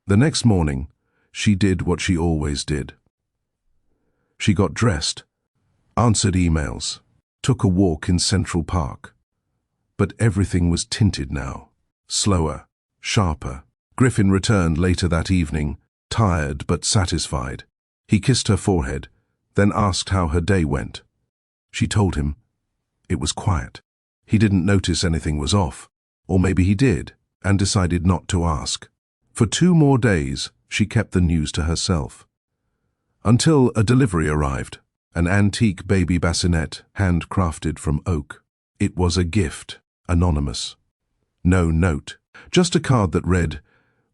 The next morning, she did what she always did. She got dressed, answered emails, took a walk in Central Park. But everything was tinted now, slower, sharper. Griffin returned later that evening, tired but satisfied. He kissed her forehead, then asked how her day went. She told him. It was quiet. He didn't notice anything was off, or maybe he did, and decided not to ask. For 2 more days, she kept the news to herself. Until a delivery arrived, an antique baby bassinet handcrafted from oak. It was a gift, anonymous. No note, just a card that read,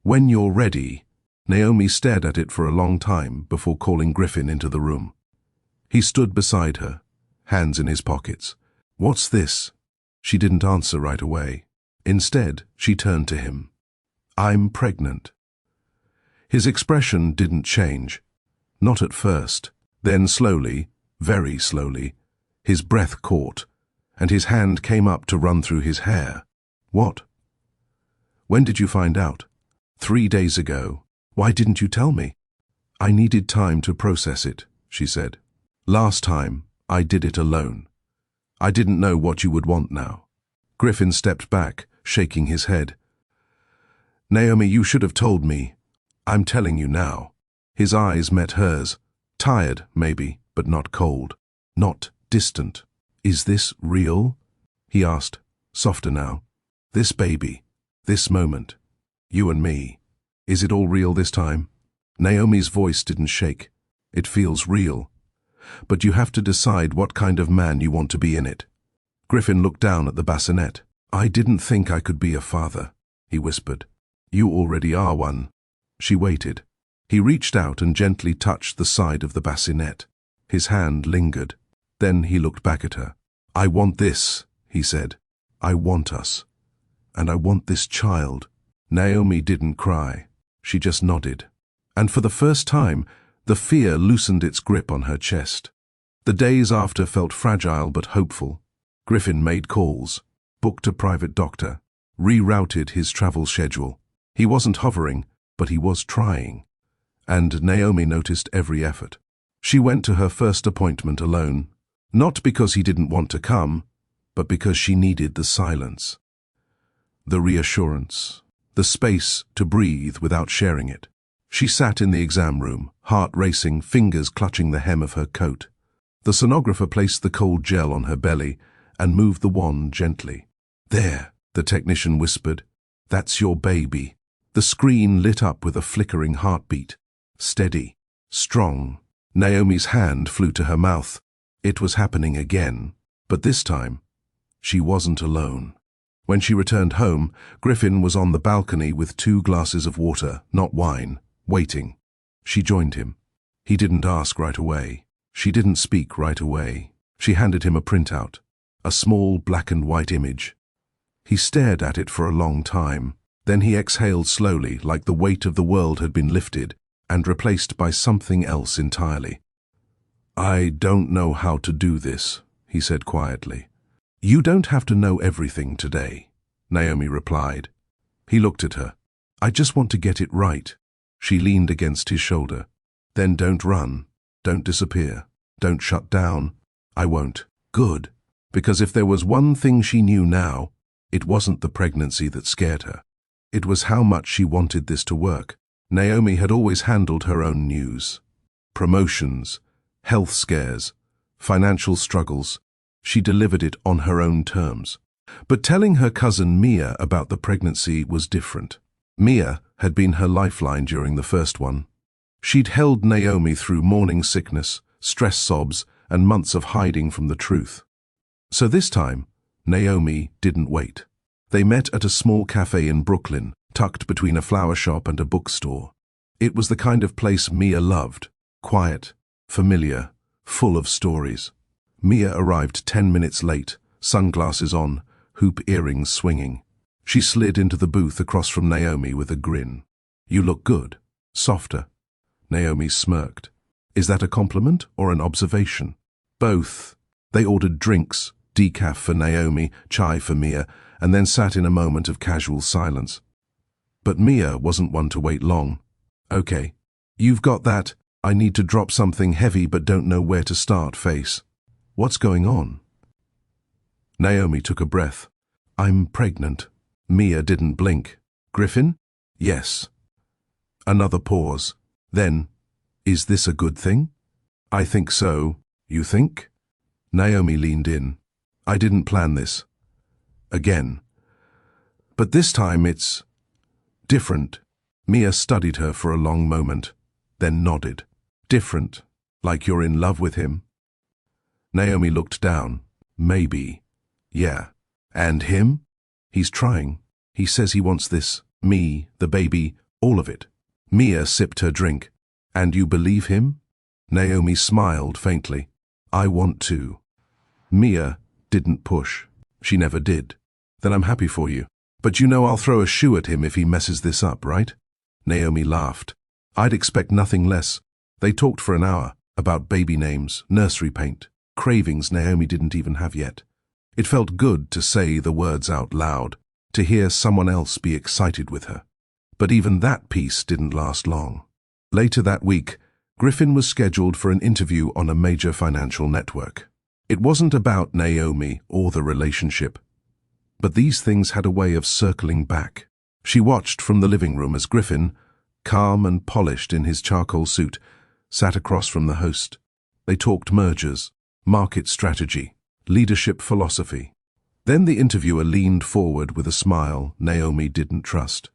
"When you're ready." Naomi stared at it for a long time before calling Griffin into the room. He stood beside her, hands in his pockets. "What's this?" She didn't answer right away. Instead, she turned to him. "I'm pregnant." His expression didn't change. Not at first. Then slowly, very slowly, his breath caught, and his hand came up to run through his hair. "What?" "When did you find out?" 3 days ago. "Why didn't you tell me?" "I needed time to process it," she said. "Last time, I did it alone. I didn't know what you would want now." Griffin stepped back, shaking his head. "Naomi, you should have told me. I'm telling you now." His eyes met hers, tired, maybe, but not cold, not distant. "Is this real?" he asked, softer now. "This baby, this moment, you and me, is it all real this time?" Naomi's voice didn't shake. "It feels real. But you have to decide what kind of man you want to be in it." Griffin looked down at the bassinet. "I didn't think I could be a father," he whispered. "You already are one." She waited. He reached out and gently touched the side of the bassinet. His hand lingered. Then he looked back at her. "I want this," he said. "I want us. And I want this child." Naomi didn't cry. She just nodded. And for the first time, the fear loosened its grip on her chest. The days after felt fragile but hopeful. Griffin made calls, booked a private doctor, rerouted his travel schedule. He wasn't hovering, but he was trying. And Naomi noticed every effort. She went to her first appointment alone, not because he didn't want to come, but because she needed the silence, the reassurance, the space to breathe without sharing it. She sat in the exam room, heart racing, fingers clutching the hem of her coat. The sonographer placed the cold gel on her belly and moved the wand gently. "There," the technician whispered. "That's your baby." The screen lit up with a flickering heartbeat. Steady, strong. Naomi's hand flew to her mouth. It was happening again, but this time, she wasn't alone. When she returned home, Griffin was on the balcony with 2 glasses of water, not wine, waiting. She joined him. He didn't ask right away. She didn't speak right away. She handed him a printout, a small black and white image. He stared at it for a long time. Then he exhaled slowly, like the weight of the world had been lifted and replaced by something else entirely. "I don't know how to do this," he said quietly. "You don't have to know everything today," Naomi replied. He looked at her. "I just want to get it right." She leaned against his shoulder. "Then don't run. Don't disappear. Don't shut down." "I won't." "Good." Because if there was one thing she knew now, it wasn't the pregnancy that scared her. It was how much she wanted this to work. Naomi had always handled her own news. Promotions, health scares, financial struggles. She delivered it on her own terms. But telling her cousin Mia about the pregnancy was different. Mia had been her lifeline during the first one. She'd held Naomi through morning sickness, stress sobs, and months of hiding from the truth. So this time, Naomi didn't wait. They met at a small cafe in Brooklyn, tucked between a flower shop and a bookstore. It was the kind of place Mia loved, quiet, familiar, full of stories. Mia arrived 10 minutes late, sunglasses on, hoop earrings swinging. She slid into the booth across from Naomi with a grin. "You look good. Softer." Naomi smirked. "Is that a compliment or an observation?" "Both." They ordered drinks, decaf for Naomi, chai for Mia, and then sat in a moment of casual silence. But Mia wasn't one to wait long. "Okay, you've got that 'I need to drop something heavy but don't know where to start' face. What's going on?" Naomi took a breath. "I'm pregnant." Mia didn't blink. "Griffin?" "Yes." Another pause. Then, "Is this a good thing?" "I think so. You think?" Naomi leaned in. "I didn't plan this." Again. "But this time it's different." Mia studied her for a long moment, then nodded. "Different, like you're in love with him?" Naomi looked down. "Maybe. Yeah. And him? He's trying. He says he wants this, me, the baby, all of it." Mia sipped her drink. "And you believe him?" Naomi smiled faintly. "I want to." Mia didn't push. She never did. "Then I'm happy for you. But you know I'll throw a shoe at him if he messes this up, right?" Naomi laughed. "I'd expect nothing less." They talked for an hour, about baby names, nursery paint, cravings Naomi didn't even have yet. It felt good to say the words out loud, to hear someone else be excited with her. But even that peace didn't last long. Later that week, Griffin was scheduled for an interview on a major financial network. It wasn't about Naomi or the relationship. But these things had a way of circling back. She watched from the living room as Griffin, calm and polished in his charcoal suit, sat across from the host. They talked mergers, market strategy, leadership philosophy. Then the interviewer leaned forward with a smile Naomi didn't trust.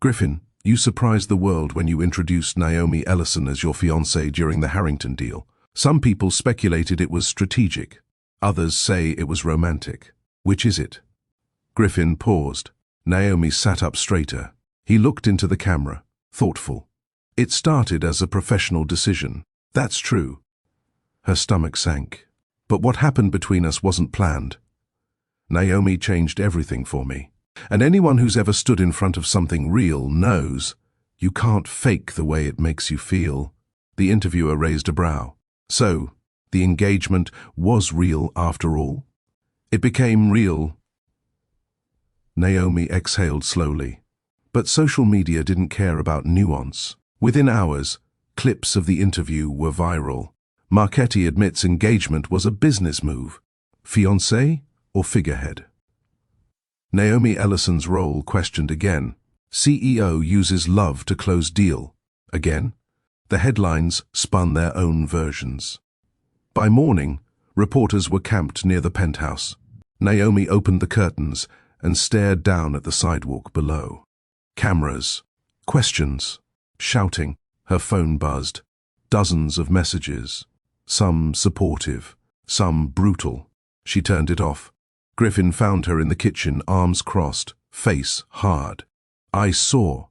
"Griffin, you surprised the world when you introduced Naomi Ellison as your fiancée during the Harrington deal. Some people speculated it was strategic. Others say it was romantic. Which is it?" Griffin paused. Naomi sat up straighter. He looked into the camera, thoughtful. "It started as a professional decision. That's true." Her stomach sank. "But what happened between us wasn't planned. Naomi changed everything for me. And anyone who's ever stood in front of something real knows you can't fake the way it makes you feel." The interviewer raised a brow. "So, the engagement was real after all?" "It became real." Naomi exhaled slowly. But social media didn't care about nuance. Within hours, clips of the interview were viral. Marchetti admits engagement was a business move. Fiancé or figurehead? Naomi Ellison's role questioned again. CEO uses love to close deal. Again, the headlines spun their own versions. By morning, reporters were camped near the penthouse. Naomi opened the curtains and stared down at the sidewalk below. Cameras, questions, shouting. Her phone buzzed. Dozens of messages, some supportive, some brutal. She turned it off. Griffin found her in the kitchen, arms crossed, face hard. "I saw,"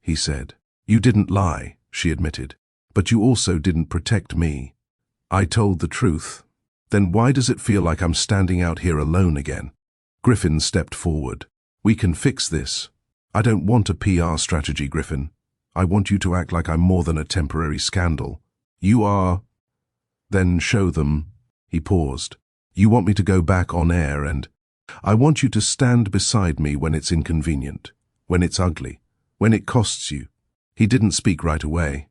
he said. "You didn't lie," she admitted. "But you also didn't protect me." "I told the truth." "Then why does it feel like I'm standing out here alone again?" Griffin stepped forward. "We can fix this. I don't want a PR strategy, Griffin. I want you to act like I'm more than a temporary scandal. You are." "Then show them." He paused. "You want me to go back on air and I want you to stand beside me when it's inconvenient, when it's ugly, when it costs you." He didn't speak right away.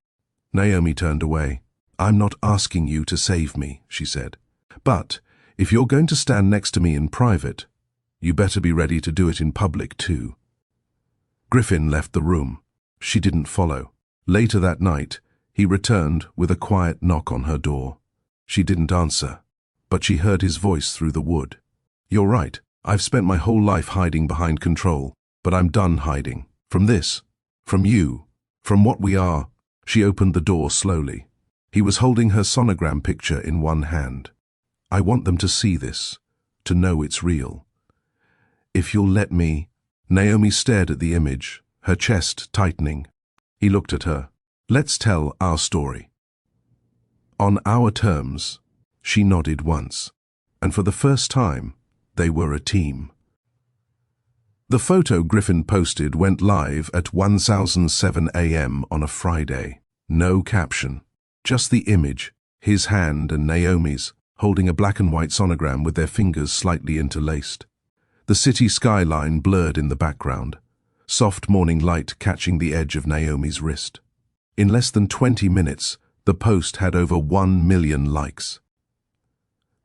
Naomi turned away. "I'm not asking you to save me," she said. "But if you're going to stand next to me in private, you better be ready to do it in public too." Griffin left the room. She didn't follow. Later that night, he returned with a quiet knock on her door. She didn't answer, but she heard his voice through the wood. "You're right. I've spent my whole life hiding behind control, but I'm done hiding. From this, from you, from what we are." She opened the door slowly. He was holding her sonogram picture in one hand. "I want them to see this, to know it's real. If you'll let me." Naomi stared at the image, her chest tightening. He looked at her. "Let's tell our story." "On our terms." She nodded once, and for the first time, they were a team. The photo Griffin posted went live at 1007 a.m. on a Friday. No caption, just the image, his hand and Naomi's, holding a black and white sonogram with their fingers slightly interlaced. The city skyline blurred in the background, soft morning light catching the edge of Naomi's wrist. In less than 20 minutes, the post had over 1 million likes.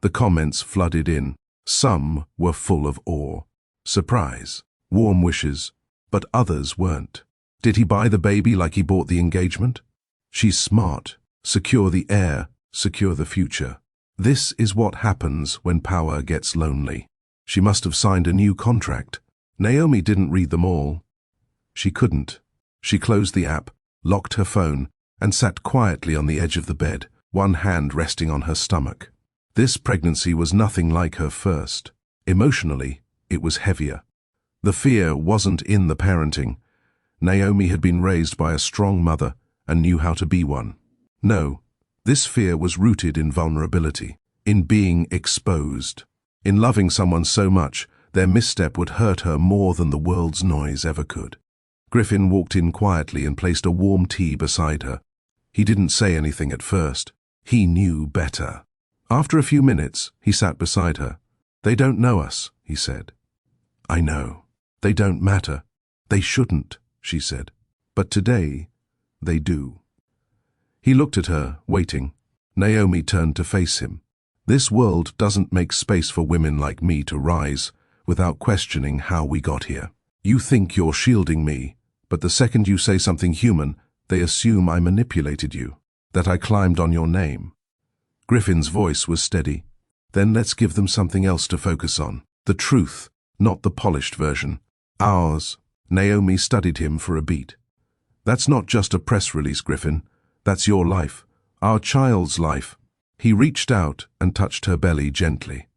The comments flooded in. Some were full of awe, surprise, warm wishes, but others weren't. Did he buy the baby like he bought the engagement? She's smart. Secure the heir, secure the future. This is what happens when power gets lonely. She must have signed a new contract. Naomi didn't read them all. She couldn't. She closed the app, locked her phone, and sat quietly on the edge of the bed, one hand resting on her stomach. This pregnancy was nothing like her first. Emotionally, it was heavier. The fear wasn't in the parenting. Naomi had been raised by a strong mother and knew how to be one. No, this fear was rooted in vulnerability, in being exposed, in loving someone so much their misstep would hurt her more than the world's noise ever could. Griffin walked in quietly and placed a warm tea beside her. He didn't say anything at first. He knew better. After a few minutes, he sat beside her. "They don't know us," he said. "I know. They don't matter. They shouldn't," she said. "But today, they do." He looked at her, waiting. Naomi turned to face him. "This world doesn't make space for women like me to rise without questioning how we got here. You think you're shielding me, but the second you say something human, they assume I manipulated you, that I climbed on your name." Griffin's voice was steady. "Then let's give them something else to focus on. The truth, not the polished version. Ours." Naomi studied him for a beat. "That's not just a press release, Griffin. That's your life. Our child's life." He reached out and touched her belly gently.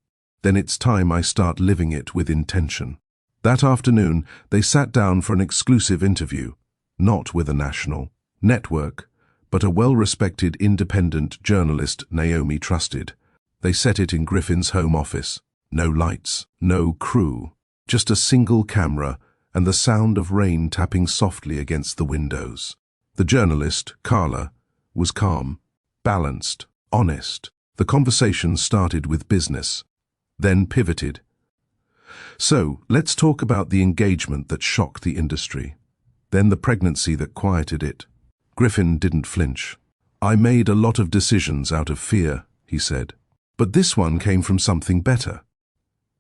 "Then it's time I start living it with intention." That afternoon, they sat down for an exclusive interview, not with a national network, but a well-respected independent journalist Naomi trusted. They set it in Griffin's home office. No lights, no crew, just a single camera and the sound of rain tapping softly against the windows. The journalist, Carla, was calm, balanced, honest. The conversation started with business, then pivoted. "So, let's talk about the engagement that shocked the industry, then the pregnancy that quieted it." Griffin didn't flinch. "I made a lot of decisions out of fear," he said. "But this one came from something better.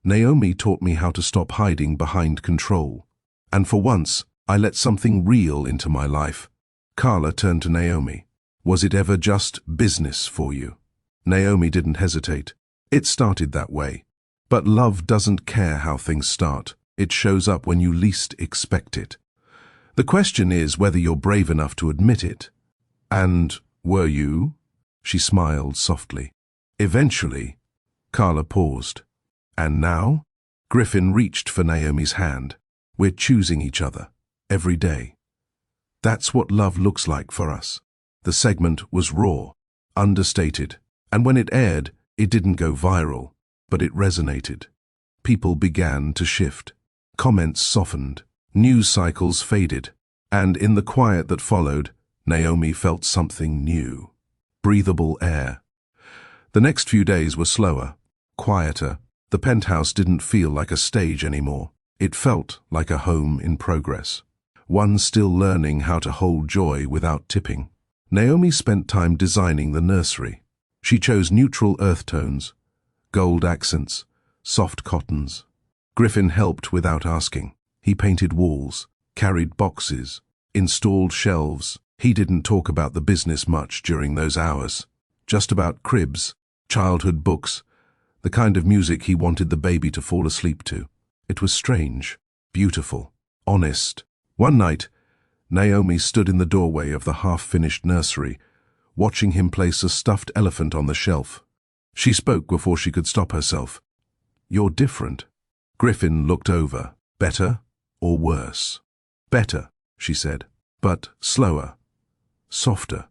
Naomi taught me how to stop hiding behind control. And for once, I let something real into my life." Carla turned to Naomi. "Was it ever just business for you?" Naomi didn't hesitate. "It started that way. But love doesn't care how things start. It shows up when you least expect it. The question is whether you're brave enough to admit it." "And were you?" She smiled softly. "Eventually, Carla paused. And now? Griffin reached for Naomi's hand. We're choosing each other. Every day. That's what love looks like for us. The segment was raw, understated, and when it aired, it didn't go viral, but it resonated. People began to shift. Comments softened. News cycles faded. And in the quiet that followed, Naomi felt something new. Breathable air. The next few days were slower, quieter. The penthouse didn't feel like a stage anymore. It felt like a home in progress. One still learning how to hold joy without tipping. Naomi spent time designing the nursery. She chose neutral earth tones, gold accents, soft cottons. Griffin helped without asking. He painted walls, carried boxes, installed shelves. He didn't talk about the business much during those hours. Just about cribs, childhood books, the kind of music he wanted the baby to fall asleep to. It was strange, beautiful, honest. One night, Naomi stood in the doorway of the half-finished nursery, watching him place a stuffed elephant on the shelf. She spoke before she could stop herself. "You're different." Griffin looked over. "Better or worse?" "Better," she said, "but slower, softer."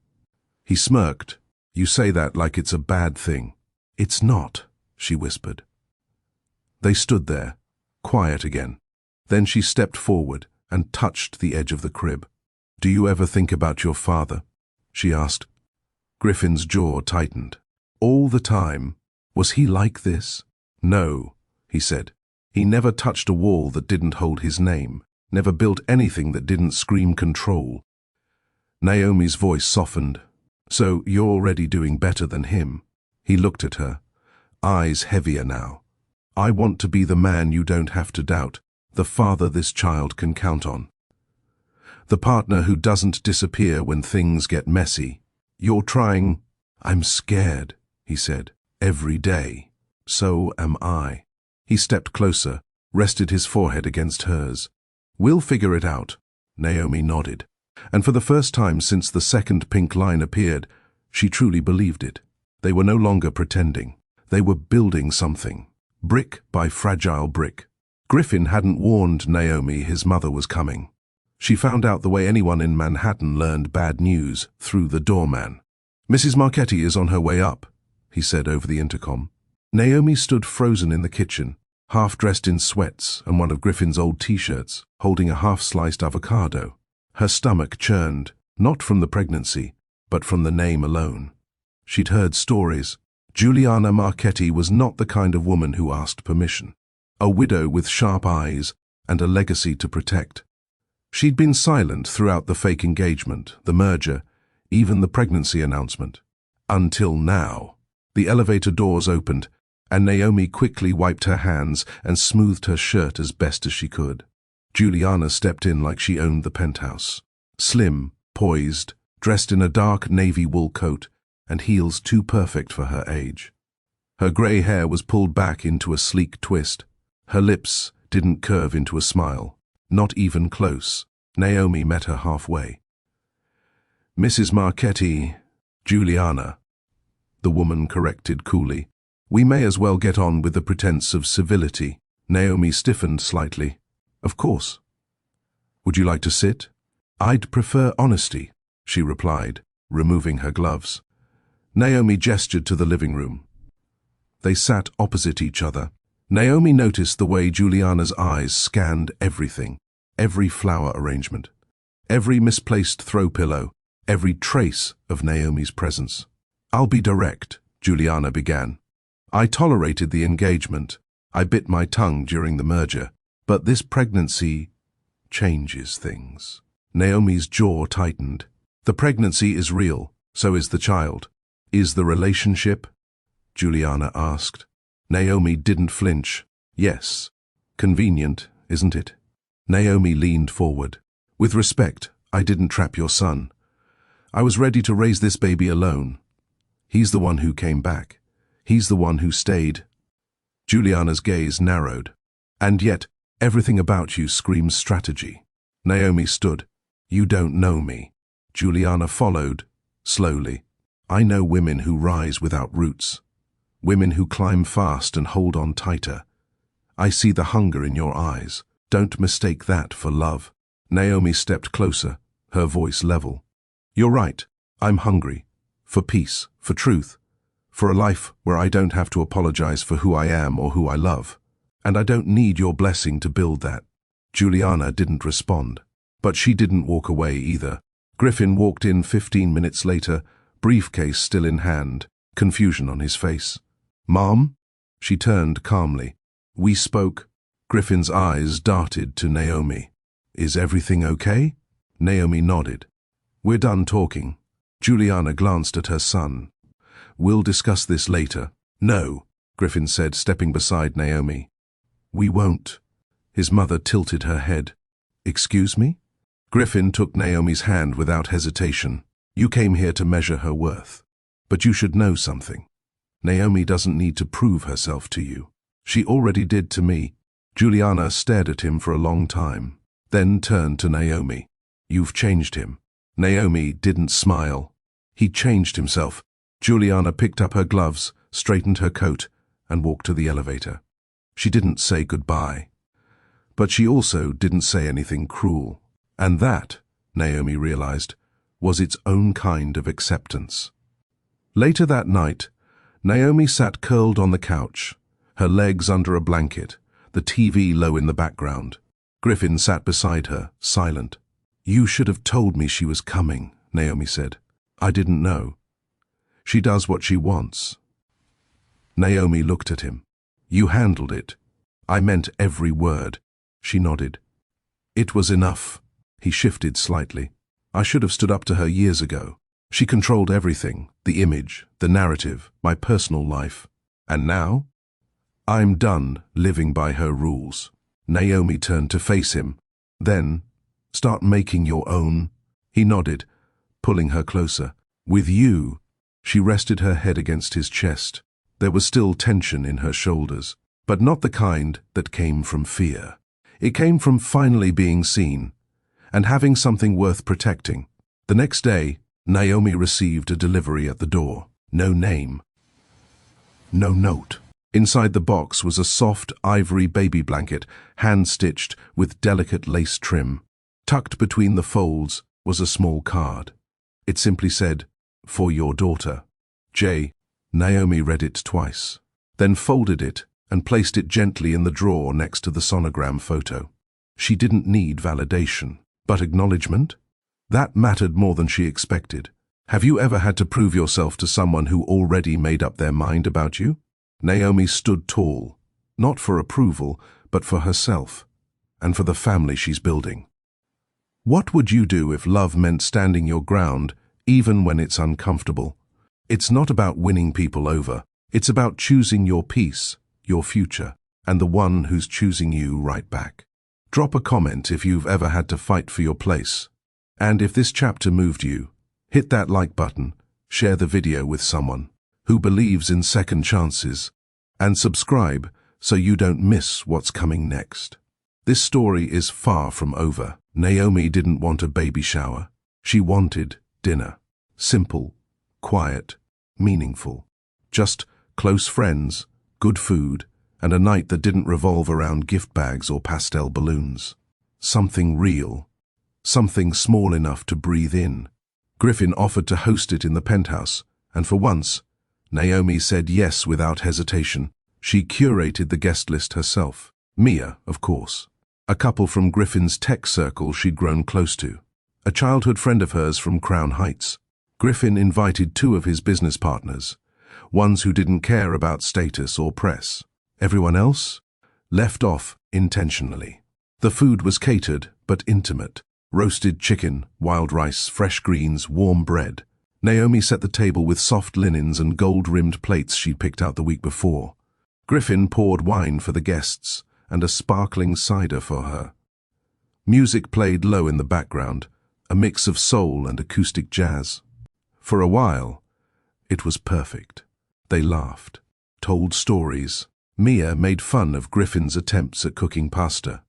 He smirked. "You say that like it's a bad thing." "It's not," she whispered. They stood there, quiet again. Then she stepped forward and touched the edge of the crib. "Do you ever think about your father?" she asked. Griffin's jaw tightened. "All the time. Was he like this?" "No," he said. "He never touched a wall that didn't hold his name, never built anything that didn't scream control." Naomi's voice softened. "So you're already doing better than him." He looked at her, eyes heavier now. "I want to be the man you don't have to doubt, the father this child can count on. The partner who doesn't disappear when things get messy. You're trying." "I'm scared," he said, "every day." "So am I." He stepped closer, rested his forehead against hers. "We'll figure it out." Naomi nodded. And for the first time since the second pink line appeared, she truly believed it. They were no longer pretending. They were building something, brick by fragile brick. Griffin hadn't warned Naomi his mother was coming. She found out the way anyone in Manhattan learned bad news, through the doorman. "Mrs. Marchetti is on her way up," he said over the intercom. Naomi stood frozen in the kitchen, half dressed in sweats and one of Griffin's old t-shirts, holding a half-sliced avocado. Her stomach churned, not from the pregnancy, but from the name alone. She'd heard stories. Juliana Marchetti was not the kind of woman who asked permission. A widow with sharp eyes and a legacy to protect. She'd been silent throughout the fake engagement, the merger, even the pregnancy announcement. Until now. The elevator doors opened, and Naomi quickly wiped her hands and smoothed her shirt as best as she could. Juliana stepped in like she owned the penthouse. Slim, poised, dressed in a dark navy wool coat and heels too perfect for her age. Her grey hair was pulled back into a sleek twist. Her lips didn't curve into a smile. Not even close. Naomi met her halfway. "Mrs. Marchetti, Juliana," the woman corrected coolly. "We may as well get on with the pretense of civility." Naomi stiffened slightly. "Of course." "Would you like to sit?" "I'd prefer honesty," she replied, removing her gloves. Naomi gestured to the living room. They sat opposite each other. Naomi noticed the way Juliana's eyes scanned everything, every flower arrangement, every misplaced throw pillow, every trace of Naomi's presence. "I'll be direct," Juliana began. "I tolerated the engagement. I bit my tongue during the merger. But this pregnancy changes things." Naomi's jaw tightened. "The pregnancy is real, so is the child. Is the relationship?" Juliana asked. Naomi didn't flinch. "Yes. Convenient, isn't it?" Naomi leaned forward. "With respect, I didn't trap your son. I was ready to raise this baby alone. He's the one who came back. He's the one who stayed." Juliana's gaze narrowed. "And yet, everything about you screams strategy." Naomi stood. "You don't know me." Juliana followed, slowly. "I know women who rise without roots. women who climb fast and hold on tighter. I see the hunger in your eyes. Don't mistake that for love." Naomi stepped closer, her voice level. "You're right. I'm hungry. For peace, for truth, for a life where I don't have to apologize for who I am or who I love. And I don't need your blessing to build that." Juliana didn't respond. But she didn't walk away either. Griffin walked in 15 minutes later, briefcase still in hand, confusion on his face. "Mom?" She turned calmly. "We spoke." Griffin's eyes darted to Naomi. "Is everything okay?" Naomi nodded. "We're done talking." Juliana glanced at her son. "We'll discuss this later." "No," Griffin said, stepping beside Naomi. "We won't." His mother tilted her head. "Excuse me?" Griffin took Naomi's hand without hesitation. "You came here to measure her worth. But you should know something. Naomi doesn't need to prove herself to you. She already did to me." Juliana stared at him for a long time, then turned to Naomi. "You've changed him." Naomi didn't smile. "He changed himself." Juliana picked up her gloves, straightened her coat, and walked to the elevator. She didn't say goodbye. But she also didn't say anything cruel. And that, Naomi realized, was its own kind of acceptance. Later that night, Naomi sat curled on the couch, her legs under a blanket, the TV low in the background. Griffin sat beside her, silent. "You should have told me she was coming," Naomi said. "I didn't know. She does what she wants." Naomi looked at him. "You handled it. I meant every word." She nodded. "It was enough." He shifted slightly. "I should have stood up to her years ago. She controlled everything, the image, the narrative, my personal life. And now? I'm done living by her rules." Naomi turned to face him. "Then, start making your own." He nodded, pulling her closer. "With you." She rested her head against his chest. There was still tension in her shoulders, but not the kind that came from fear. It came from finally being seen, and having something worth protecting. The next day, Naomi received a delivery at the door. No name. No note. Inside the box was a soft ivory baby blanket, hand-stitched with delicate lace trim. Tucked between the folds was a small card. It simply said, "For your daughter, J." Naomi read it twice, then folded it and placed it gently in the drawer next to the sonogram photo. She didn't need validation, but acknowledgement? That mattered more than she expected. Have you ever had to prove yourself to someone who already made up their mind about you? Naomi stood tall, not for approval, but for herself, and for the family she's building. What would you do if love meant standing your ground, even when it's uncomfortable? It's not about winning people over. It's about choosing your peace, your future, and the one who's choosing you right back. Drop a comment if you've ever had to fight for your place. And if this chapter moved you, hit that like button, share the video with someone who believes in second chances, and subscribe so you don't miss what's coming next. This story is far from over. Naomi didn't want a baby shower. She wanted dinner. Simple, quiet, meaningful. Just close friends, good food, and a night that didn't revolve around gift bags or pastel balloons. Something real. Something small enough to breathe in. Griffin offered to host it in the penthouse, and for once, Naomi said yes without hesitation. She curated the guest list herself. Mia, of course. A couple from Griffin's tech circle she'd grown close to. A childhood friend of hers from Crown Heights. Griffin invited 2 of his business partners, ones who didn't care about status or press. Everyone else? Left off intentionally. The food was catered, but intimate. Roasted chicken, wild rice, fresh greens, warm bread. Naomi set the table with soft linens and gold-rimmed plates she'd picked out the week before. Griffin poured wine for the guests and a sparkling cider for her. Music played low in the background, a mix of soul and acoustic jazz. For a while, it was perfect. They laughed, told stories. Mia made fun of Griffin's attempts at cooking pasta.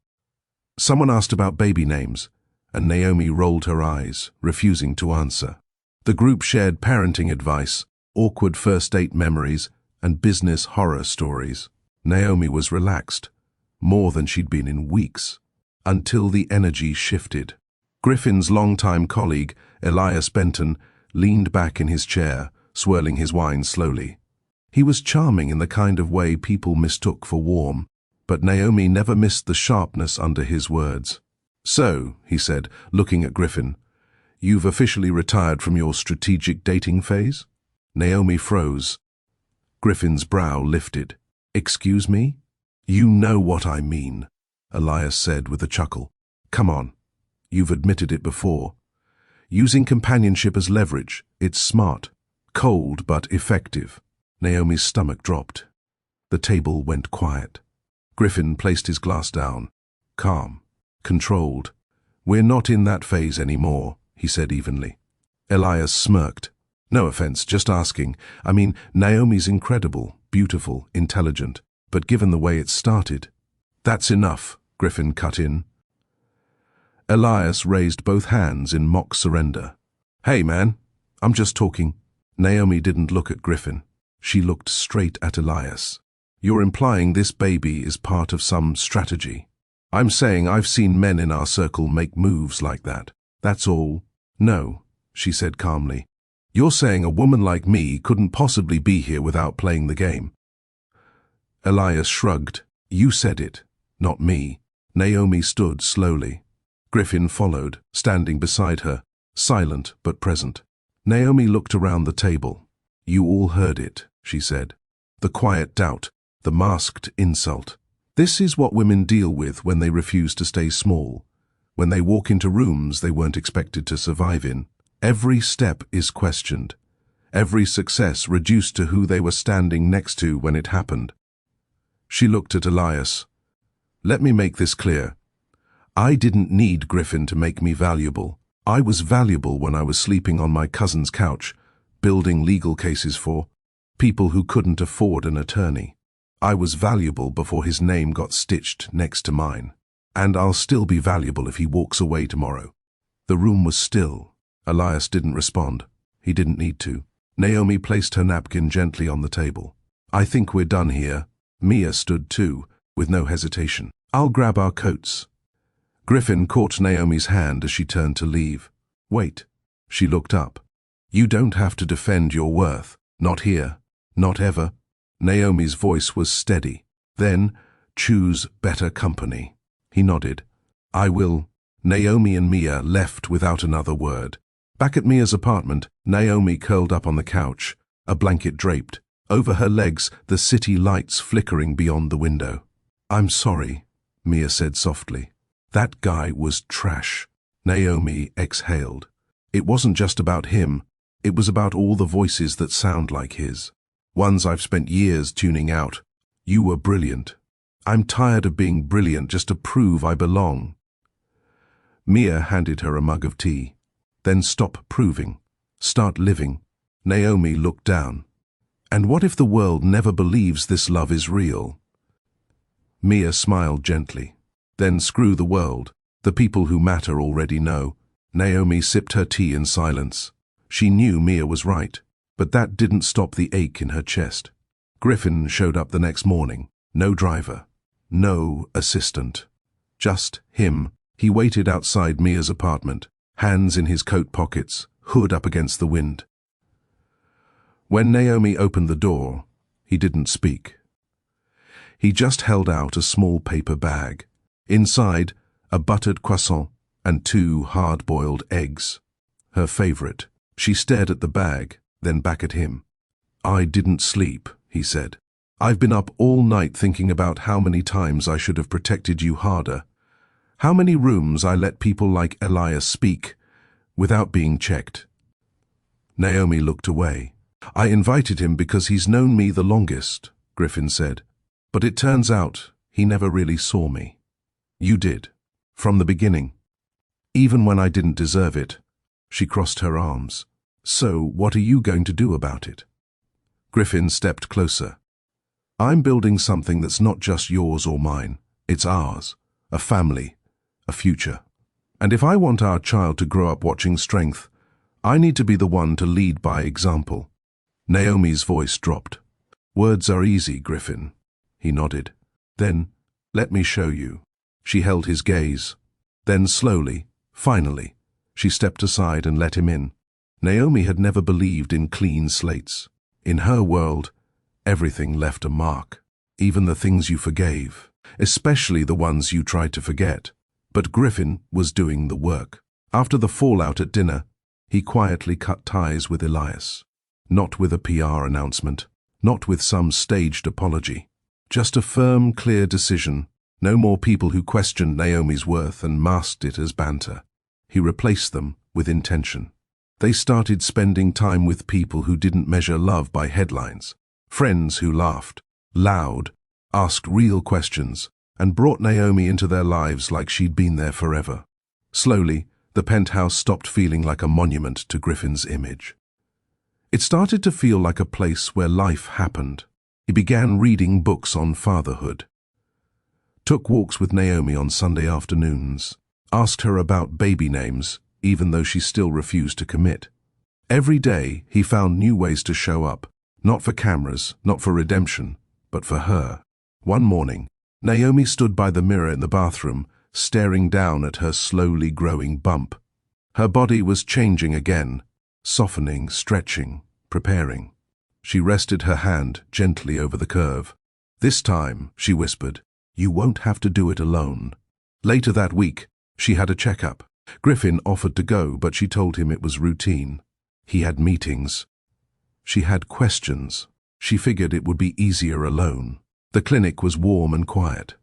Someone asked about baby names, and Naomi rolled her eyes, refusing to answer. The group shared parenting advice, awkward first date memories, and business horror stories. Naomi was relaxed, more than she'd been in weeks, until the energy shifted. Griffin's longtime colleague, Elias Benton, leaned back in his chair, swirling his wine slowly. He was charming in the kind of way people mistook for warm, but Naomi never missed the sharpness under his words. "So," he said, looking at Griffin, "you've officially retired from your strategic dating phase?" Naomi froze. Griffin's brow lifted. "Excuse me?" "You know what I mean," Elias said with a chuckle. "Come on. You've admitted it before. Using companionship as leverage, it's smart. Cold but effective." Naomi's stomach dropped. The table went quiet. Griffin placed his glass down. Calm. Controlled. "We're not in that phase anymore," he said evenly. Elias smirked. "No offense, just asking. I mean, Naomi's incredible, beautiful, intelligent, but given the way it started—" "That's enough," Griffin cut in. Elias raised both hands in mock surrender. "Hey, man, I'm just talking." Naomi didn't look at Griffin. She looked straight at Elias. "You're implying this baby is part of some strategy." "I'm saying I've seen men in our circle make moves like that. That's all." "No," she said calmly. "You're saying a woman like me couldn't possibly be here without playing the game." Elias shrugged. "You said it, not me." Naomi stood slowly. Griffin followed, standing beside her, silent but present. Naomi looked around the table. "You all heard it," she said. "The quiet doubt, the masked insult. This is what women deal with when they refuse to stay small, when they walk into rooms they weren't expected to survive in. Every step is questioned, every success reduced to who they were standing next to when it happened." She looked at Elias. "Let me make this clear. I didn't need Griffin to make me valuable. I was valuable when I was sleeping on my cousin's couch, building legal cases for people who couldn't afford an attorney. I was valuable before his name got stitched next to mine. And I'll still be valuable if he walks away tomorrow." The room was still. Elias didn't respond. He didn't need to. Naomi placed her napkin gently on the table. "I think we're done here." Mia stood too, with no hesitation. "I'll grab our coats." Griffin caught Naomi's hand as she turned to leave. "Wait." She looked up. "You don't have to defend your worth. Not here. Not ever." Naomi's voice was steady. "Then, choose better company." He nodded. "I will." Naomi and Mia left without another word. Back at Mia's apartment, Naomi curled up on the couch, a blanket draped. Over her legs, the city lights flickering beyond the window. "I'm sorry," Mia said softly. "That guy was trash." Naomi exhaled. "It wasn't just about him. It was about all the voices that sound like his. Ones I've spent years tuning out. You were brilliant. I'm tired of being brilliant just to prove I belong." Mia handed her a mug of tea. "Then stop proving. Start living." Naomi looked down. "And what if the world never believes this love is real?" Mia smiled gently. "Then screw the world. The people who matter already know." Naomi sipped her tea in silence. She knew Mia was right, but that didn't stop the ache in her chest. Griffin showed up the next morning. No driver. No assistant. Just him. He waited outside Mia's apartment, hands in his coat pockets, hood up against the wind. When Naomi opened the door, he didn't speak. He just held out a small paper bag. Inside, a buttered croissant and 2 hard-boiled eggs. Her favorite. She stared at the bag, then back at him. "I didn't sleep," he said. "I've been up all night thinking about how many times I should have protected you harder. How many rooms I let people like Elias speak, without being checked." Naomi looked away. "I invited him because he's known me the longest," Griffin said. "But it turns out he never really saw me. You did. From the beginning. Even when I didn't deserve it." She crossed her arms. "So what are you going to do about it?" Griffin stepped closer. "I'm building something that's not just yours or mine. It's ours. A family. A future. And if I want our child to grow up watching strength, I need to be the one to lead by example." Naomi's voice dropped. Words are easy, Griffin. He nodded. Then, let me show you. She held his gaze. Then slowly, finally, she stepped aside and let him in. Naomi had never believed in clean slates. In her world, everything left a mark. Even the things you forgave, especially the ones you tried to forget. But Griffin was doing the work. After the fallout at dinner, he quietly cut ties with Elias. Not with a PR announcement, not with some staged apology. Just a firm, clear decision. No more people who questioned Naomi's worth and masked it as banter. He replaced them with intention. They started spending time with people who didn't measure love by headlines. Friends who laughed, loud, asked real questions, and brought Naomi into their lives like she'd been there forever. Slowly, the penthouse stopped feeling like a monument to Griffin's image. It started to feel like a place where life happened. He began reading books on fatherhood. Took walks with Naomi on Sunday afternoons. Asked her about baby names, even though she still refused to commit. Every day, he found new ways to show up. Not for cameras, not for redemption, but for her. One morning, Naomi stood by the mirror in the bathroom, staring down at her slowly growing bump. Her body was changing again, softening, stretching, preparing. She rested her hand gently over the curve. This time, she whispered, "You won't have to do it alone." Later that week, she had a checkup. Griffin offered to go, but she told him it was routine. He had meetings. She had questions. She figured it would be easier alone. The clinic was warm and quiet.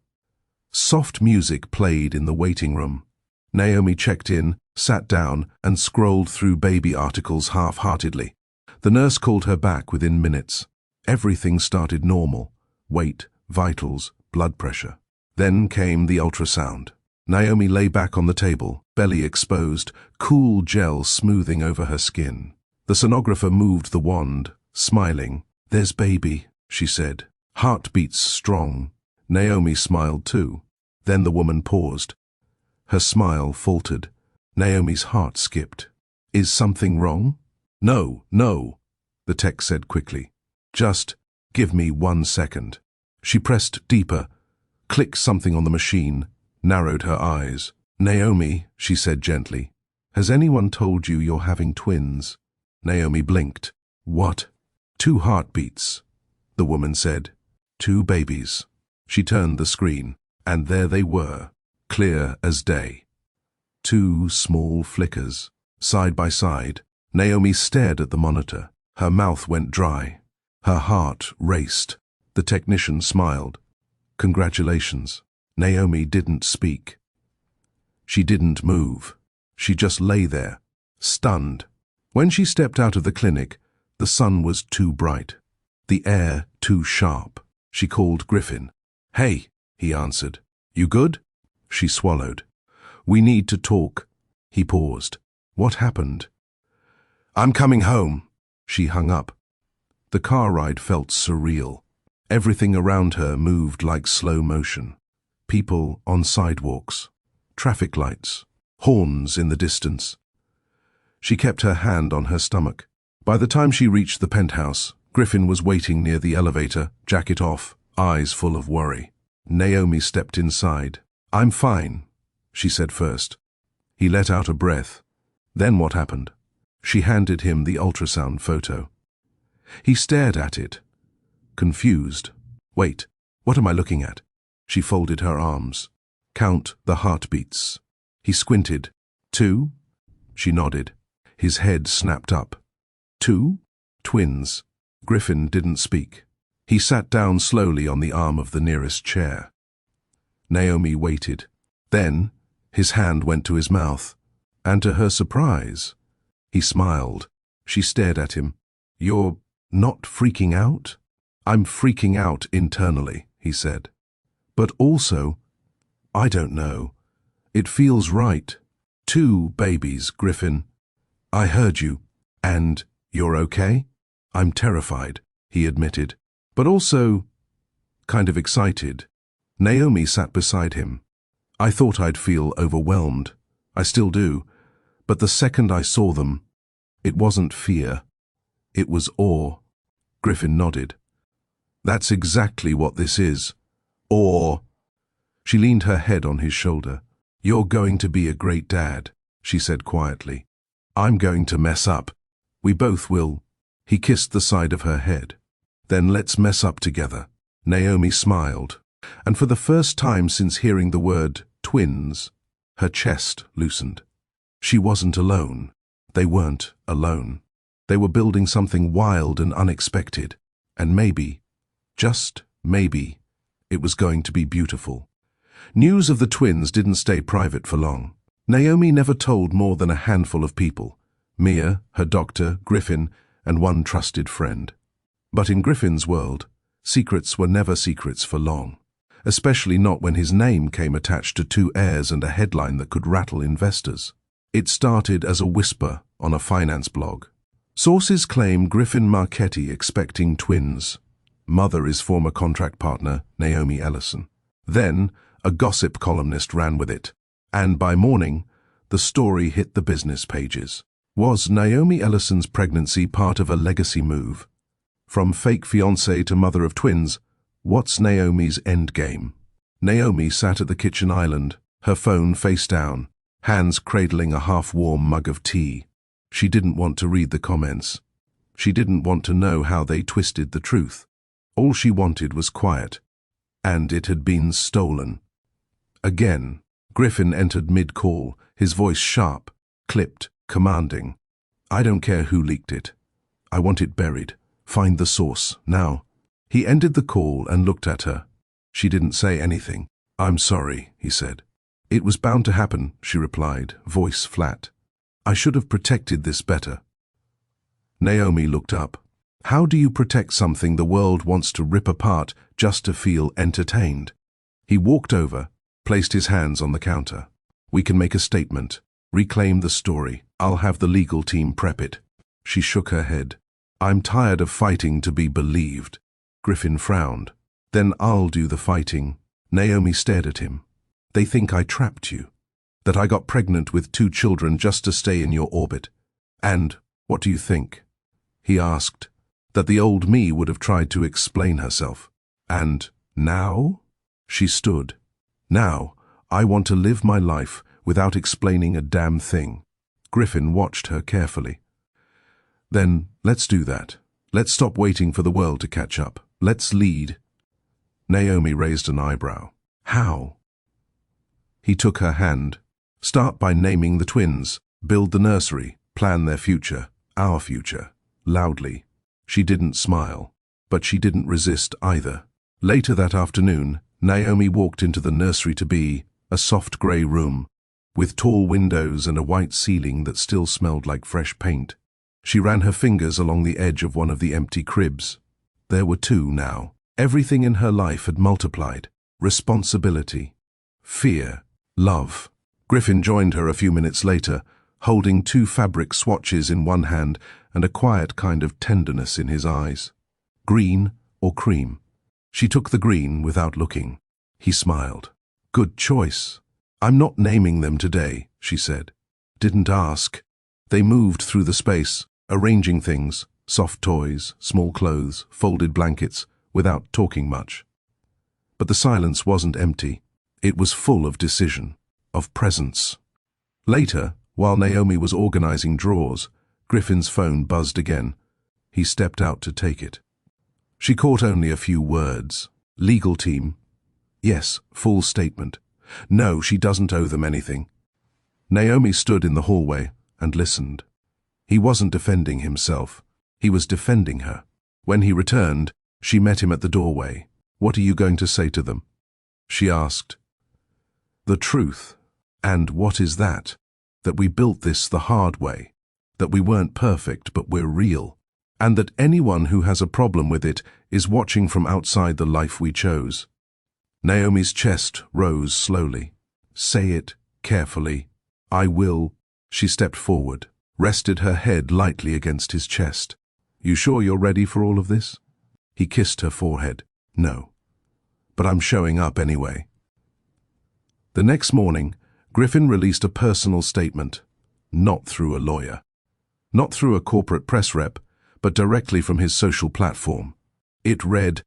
Soft music played in the waiting room. Naomi checked in, sat down, and scrolled through baby articles half-heartedly. The nurse called her back within minutes. Everything started normal. Weight, vitals, blood pressure. Then came the ultrasound. Naomi lay back on the table, belly exposed, cool gel smoothing over her skin. The sonographer moved the wand, smiling. "There's baby," she said. Heartbeats strong. Naomi smiled too. Then the woman paused. Her smile faltered. Naomi's heart skipped. "Is something wrong?" "No, no," the tech said quickly. "Just give me 1 second." She pressed deeper, clicked something on the machine, narrowed her eyes. "Naomi," she said gently, "has anyone told you you're having twins?" Naomi blinked. "What?" "2 heartbeats," the woman said. 2 babies. She turned the screen, and there they were, clear as day. 2 small flickers, side by side. Naomi stared at the monitor. Her mouth went dry. Her heart raced. The technician smiled. "Congratulations." Naomi didn't speak. She didn't move. She just lay there, stunned. When she stepped out of the clinic, the sun was too bright, the air too sharp. She called Griffin. "Hey," he answered. "You good?" She swallowed. "We need to talk." He paused. "What happened?" "I'm coming home." She hung up. The car ride felt surreal. Everything around her moved like slow motion. People on sidewalks, traffic lights, horns in the distance. She kept her hand on her stomach. By the time she reached the penthouse, Griffin was waiting near the elevator, jacket off, eyes full of worry. Naomi stepped inside. "I'm fine," she said first. He let out a breath. Then what happened? She handed him the ultrasound photo. He stared at it, confused. "Wait, what am I looking at?" She folded her arms. "Count the heartbeats." He squinted. 2? She nodded. His head snapped up. 2? Twins. Griffin didn't speak. He sat down slowly on the arm of the nearest chair. Naomi waited. Then, his hand went to his mouth, and to her surprise, he smiled. She stared at him. "You're not freaking out?" "I'm freaking out internally," he said. "But also, I don't know. It feels right. 2 babies, Griffin. I heard you. And you're okay?" "I'm terrified," he admitted, "but also kind of excited." Naomi sat beside him. "I thought I'd feel overwhelmed. I still do. But the second I saw them, it wasn't fear. It was awe." Griffin nodded. That's exactly what this is. Or... She leaned her head on his shoulder. You're going to be a great dad, she said quietly. I'm going to mess up. We both will. He kissed the side of her head. Then let's mess up together. Naomi smiled, and for the first time since hearing the word twins, her chest loosened. She wasn't alone. They weren't alone. They were building something wild and unexpected, and maybe, just maybe, it was going to be beautiful. News of the twins didn't stay private for long. Naomi never told more than a handful of people: Mia, her doctor, Griffin, and one trusted friend. But in Griffin's world, secrets were never secrets for long, especially not when his name came attached to 2 heirs and a headline that could rattle investors. It started as a whisper on a finance blog. Sources claim Griffin Marchetti expecting twins. Mother is former contract partner Naomi Ellison. Then, a gossip columnist ran with it, and by morning, the story hit the business pages. Was Naomi Ellison's pregnancy part of a legacy move? From fake fiancé to mother of twins, what's Naomi's endgame? Naomi sat at the kitchen island, her phone face down, hands cradling a half-warm mug of tea. She didn't want to read the comments. She didn't want to know how they twisted the truth. All she wanted was quiet, and it had been stolen. Again, Griffin entered mid-call, his voice sharp, clipped, commanding. I don't care who leaked it. I want it buried. Find the source, now. He ended the call and looked at her. She didn't say anything. I'm sorry, he said. It was bound to happen, she replied, voice flat. I should have protected this better. Naomi looked up. How do you protect something the world wants to rip apart just to feel entertained? He walked over, placed his hands on the counter. We can make a statement, reclaim the story. I'll have the legal team prep it. She shook her head. I'm tired of fighting to be believed. Griffin frowned. Then I'll do the fighting. Naomi stared at him. They think I trapped you. That I got pregnant with 2 children just to stay in your orbit. And, what do you think? He asked. That the old me would have tried to explain herself. And now? She stood. Now, I want to live my life without explaining a damn thing. Griffin watched her carefully. Then, let's do that. Let's stop waiting for the world to catch up. Let's lead. Naomi raised an eyebrow. How? He took her hand. Start by naming the twins. Build the nursery. Plan their future. Our future. Loudly. She didn't smile, but she didn't resist either. Later that afternoon, Naomi walked into the nursery-to-be, a soft grey room, with tall windows and a white ceiling that still smelled like fresh paint. She ran her fingers along the edge of one of the empty cribs. There were 2 now. Everything in her life had multiplied. Responsibility, fear, love. Griffin joined her a few minutes later, holding 2 fabric swatches in one hand and a quiet kind of tenderness in his eyes. Green or cream? She took the green without looking. He smiled. Good choice. I'm not naming them today, she said. Didn't ask. They moved through the space, arranging things, soft toys, small clothes, folded blankets, without talking much. But the silence wasn't empty. It was full of decision, of presence. Later, while Naomi was organizing drawers, Griffin's phone buzzed again. He stepped out to take it. She caught only a few words. Legal team. Yes, full statement. No, she doesn't owe them anything. Naomi stood in the hallway and listened. He wasn't defending himself. He was defending her. When he returned, she met him at the doorway. What are you going to say to them? She asked. The truth. And what is that? That we built this the hard way. That we weren't perfect, but we're real. And that anyone who has a problem with it is watching from outside the life we chose. Naomi's chest rose slowly. Say it carefully. I will. She stepped forward, rested her head lightly against his chest. You sure you're ready for all of this? He kissed her forehead. No. But I'm showing up anyway. The next morning, Griffin released a personal statement. Not through a lawyer. Not through a corporate press rep, but directly from his social platform. It read,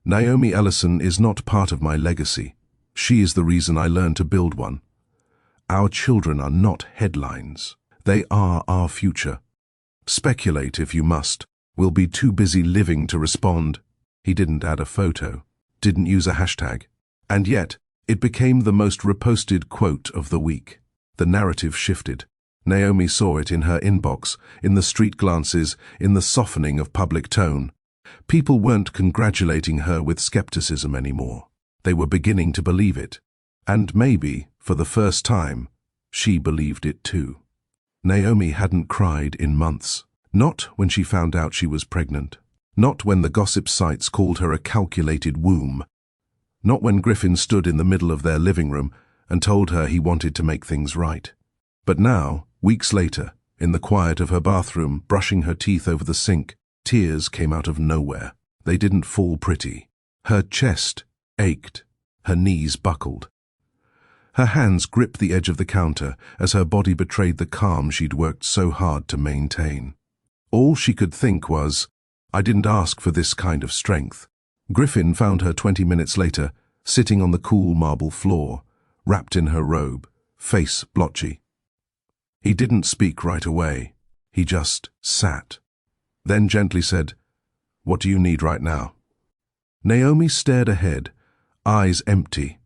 Naomi Ellison is not part of my legacy. She is the reason I learned to build one. Our children are not headlines. They are our future. Speculate if you must. We'll be too busy living to respond. He didn't add a photo, didn't use a hashtag. And yet, it became the most reposted quote of the week. The narrative shifted. Naomi saw it in her inbox, in the street glances, in the softening of public tone. People weren't congratulating her with skepticism anymore. They were beginning to believe it. And maybe, for the first time, she believed it too. Naomi hadn't cried in months. Not when she found out she was pregnant. Not when the gossip sites called her a calculated womb. Not when Griffin stood in the middle of their living room and told her he wanted to make things right. But now, weeks later, in the quiet of her bathroom, brushing her teeth over the sink, tears came out of nowhere. They didn't fall pretty. Her chest ached. Her knees buckled. Her hands gripped the edge of the counter as her body betrayed the calm she'd worked so hard to maintain. All she could think was, I didn't ask for this kind of strength. Griffin found her 20 minutes later, sitting on the cool marble floor, wrapped in her robe, face blotchy. He didn't speak right away. He just sat. Then gently said, "What do you need right now?" Naomi stared ahead, eyes empty.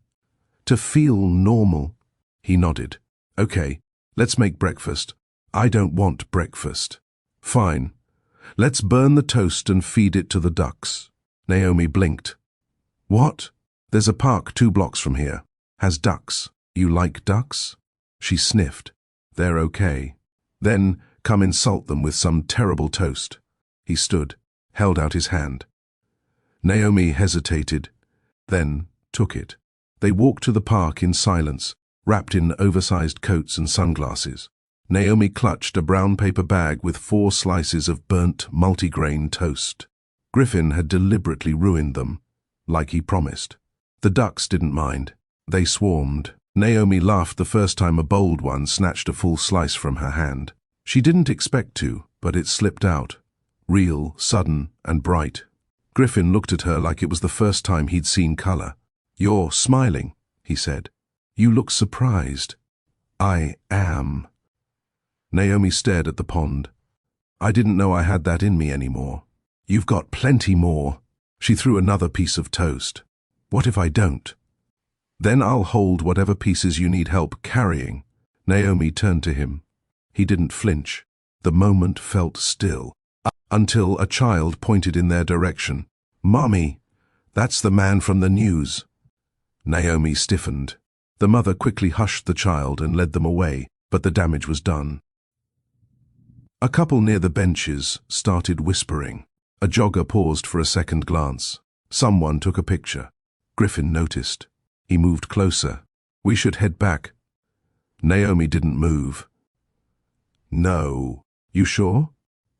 "To feel normal." He nodded. "Okay, let's make breakfast." "I don't want breakfast." "Fine. Let's burn the toast and feed it to the ducks." Naomi blinked. "What?" "There's a park 2 blocks from here. Has ducks. You like ducks?" She sniffed. "They're okay." "Then come insult them with some terrible toast." He stood, held out his hand. Naomi hesitated, then took it. They walked to the park in silence, wrapped in oversized coats and sunglasses. Naomi clutched a brown paper bag with 4 slices of burnt multigrain toast. Griffin had deliberately ruined them, like he promised. The ducks didn't mind. They swarmed. Naomi laughed the first time a bold one snatched a full slice from her hand. She didn't expect to, but it slipped out. Real, sudden, and bright. Griffin looked at her like it was the first time he'd seen color. "You're smiling," he said. "You look surprised." "I am." Naomi stared at the pond. "I didn't know I had that in me anymore." "You've got plenty more." She threw another piece of toast. "What if I don't?" "Then I'll hold whatever pieces you need help carrying." Naomi turned to him. He didn't flinch. The moment felt still, until a child pointed in their direction. "Mommy, that's the man from the news." Naomi stiffened. The mother quickly hushed the child and led them away, but the damage was done. A couple near the benches started whispering. A jogger paused for a second glance. Someone took a picture. Griffin noticed. He moved closer. "We should head back." Naomi didn't move. "No. You sure?"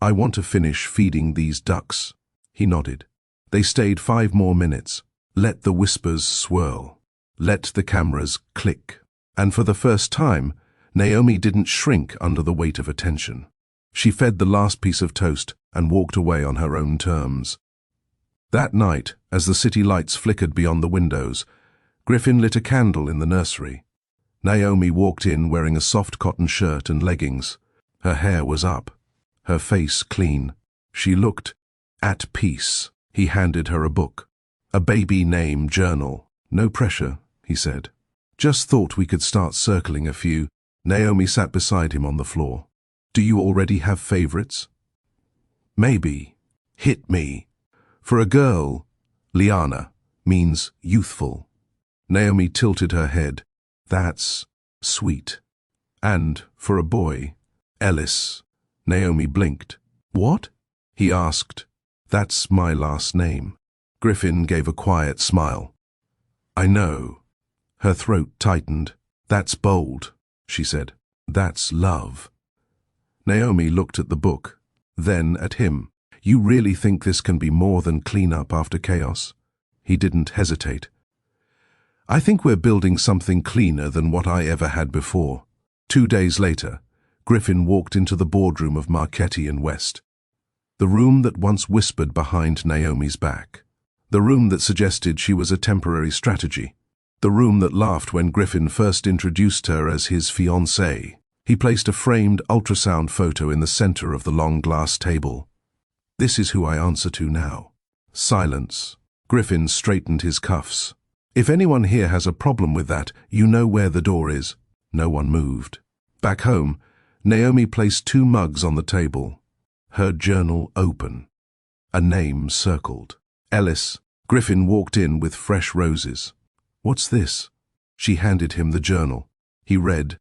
"I want to finish feeding these ducks." He nodded. They stayed 5 more minutes. Let the whispers swirl. Let the cameras click. And for the first time, Naomi didn't shrink under the weight of attention. She fed the last piece of toast and walked away on her own terms. That night, as the city lights flickered beyond the windows, Griffin lit a candle in the nursery. Naomi walked in wearing a soft cotton shirt and leggings. Her hair was up, her face clean. She looked at peace. He handed her a book. "A baby name journal." "No pressure," he said. "Just thought we could start circling a few." Naomi sat beside him on the floor. "Do you already have favorites?" "Maybe." "Hit me." "For a girl, Liana means youthful." Naomi tilted her head. "That's sweet." "And for a boy, Ellis." Naomi blinked. "What?" he asked. "That's my last name." Griffin gave a quiet smile. "I know." Her throat tightened. "That's bold," she said. "That's love." Naomi looked at the book, then at him. "You really think this can be more than cleanup after chaos?" He didn't hesitate. "I think we're building something cleaner than what I ever had before." 2 days later, Griffin walked into the boardroom of Marchetti and West. The room that once whispered behind Naomi's back. The room that suggested she was a temporary strategy. The room that laughed when Griffin first introduced her as his fiancée. He placed a framed ultrasound photo in the center of the long glass table. "This is who I answer to now." Silence. Griffin straightened his cuffs. "If anyone here has a problem with that, you know where the door is." No one moved. Back home, Naomi placed 2 mugs on the table. Her journal open. A name circled. Ellis. Griffin walked in with fresh roses. "What's this?" She handed him the journal. He read,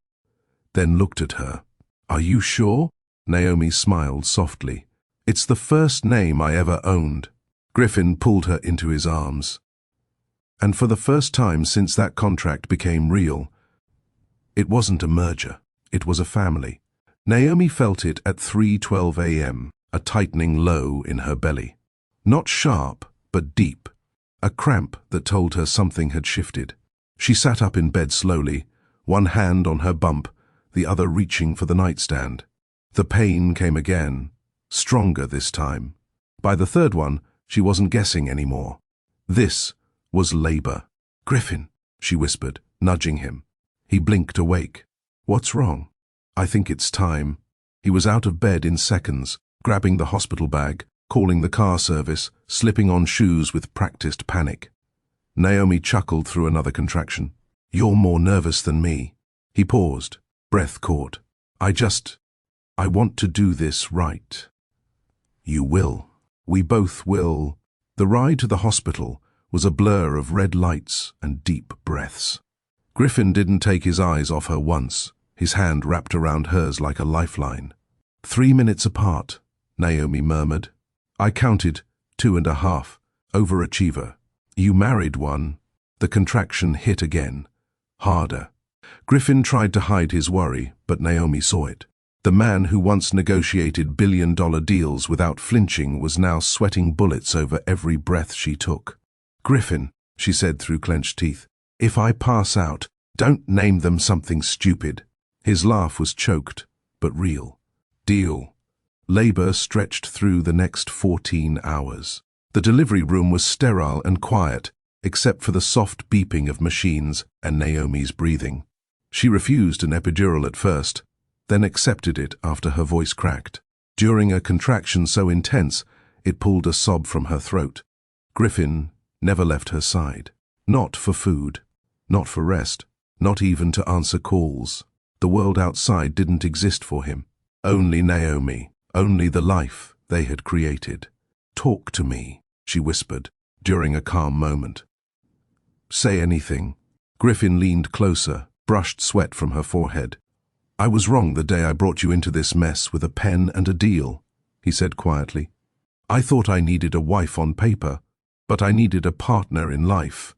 then looked at her. "Are you sure?" Naomi smiled softly. "It's the first name I ever owned." Griffin pulled her into his arms. And for the first time since that contract became real, it wasn't a merger, it was a family. Naomi felt it at 3:12 a.m., a tightening low in her belly. Not sharp, but deep. A cramp that told her something had shifted. She sat up in bed slowly, one hand on her bump, the other reaching for the nightstand. The pain came again, stronger this time. By the third one, she wasn't guessing anymore. This was labor. "Griffin," she whispered, nudging him. He blinked awake. "What's wrong?" "I think it's time." He was out of bed in seconds, grabbing the hospital bag, calling the car service, slipping on shoes with practiced panic. Naomi chuckled through another contraction. "You're more nervous than me." He paused, breath caught. I want to do this right." "You will. We both will." The ride to the hospital was a blur of red lights and deep breaths. Griffin didn't take his eyes off her once, his hand wrapped around hers like a lifeline. 3 minutes apart, Naomi murmured. "I counted 2.5. Overachiever. You married one." The contraction hit again, harder. Griffin tried to hide his worry, but Naomi saw it. The man who once negotiated billion-dollar deals without flinching was now sweating bullets over every breath she took. "Griffin," she said through clenched teeth, "if I pass out, don't name them something stupid." His laugh was choked, but real. "Deal." Labor stretched through the next 14 hours. The delivery room was sterile and quiet, except for the soft beeping of machines and Naomi's breathing. She refused an epidural at first, then accepted it after her voice cracked. During a contraction so intense, it pulled a sob from her throat. Griffin never left her side. Not for food, not for rest, not even to answer calls. The world outside didn't exist for him. Only Naomi, only the life they had created. "Talk to me," she whispered, during a calm moment. "Say anything." Griffin leaned closer, brushed sweat from her forehead. "I was wrong the day I brought you into this mess with a pen and a deal," he said quietly. "I thought I needed a wife on paper, but I needed a partner in life."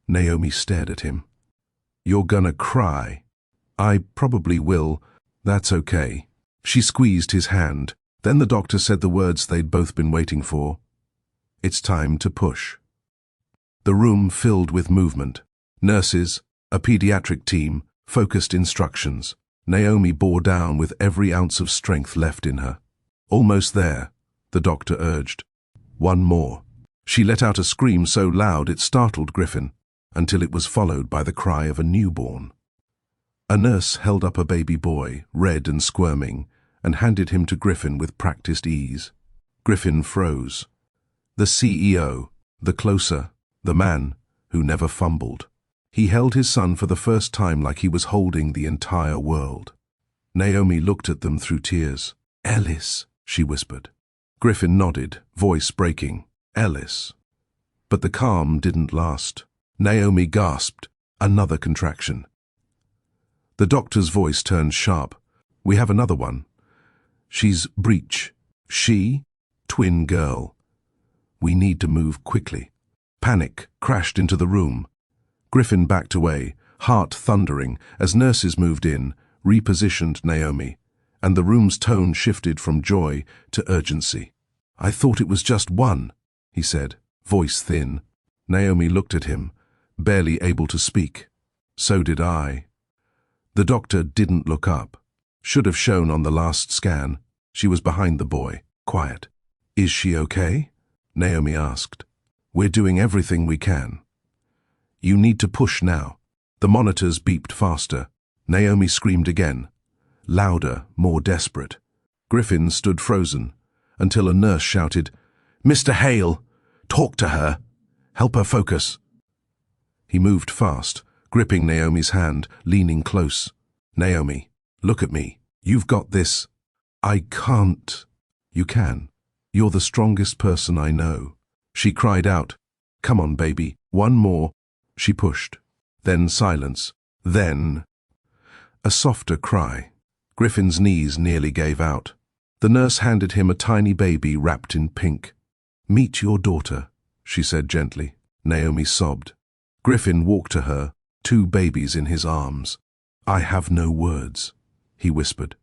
Naomi stared at him. "You're gonna cry." "I probably will. That's okay." She squeezed his hand. Then the doctor said the words they'd both been waiting for. "It's time to push." The room filled with movement. Nurses, a pediatric team, focused instructions. Naomi bore down with every ounce of strength left in her. "Almost there," the doctor urged. "One more." She let out a scream so loud it startled Griffin, until it was followed by the cry of a newborn. A nurse held up a baby boy, red and squirming, and handed him to Griffin with practiced ease. Griffin froze. The CEO, the closer, the man who never fumbled. He held his son for the first time like he was holding the entire world. Naomi looked at them through tears. "Ellis," she whispered. Griffin nodded, voice breaking. "Ellis." But the calm didn't last. Naomi gasped, another contraction. The doctor's voice turned sharp. "We have another one. She's breech. She, twin girl. We need to move quickly." Panic crashed into the room. Griffin backed away, heart thundering, as nurses moved in, repositioned Naomi, and the room's tone shifted from joy to urgency. "I thought it was just one," he said, voice thin. Naomi looked at him, barely able to speak. "So did I." The doctor didn't look up. Should have shown on the last scan. She was behind the boy, quiet. "Is she okay?" Naomi asked. We're doing everything we can. You need to push now. The monitors beeped faster. Naomi screamed again. Louder, more desperate. Griffin stood frozen, until a nurse shouted, "Mr. Hale, talk to her. Help her focus." He moved fast, gripping Naomi's hand, leaning close. "Naomi, look at me. You've got this." "I can't." "You can. You're the strongest person I know." She cried out. "Come on, baby. One more." She pushed. Then silence. Then a softer cry. Griffin's knees nearly gave out. The nurse handed him a tiny baby wrapped in pink. "Meet your daughter," she said gently. Naomi sobbed. Griffin walked to her, 2 babies in his arms. "I have no words," he whispered.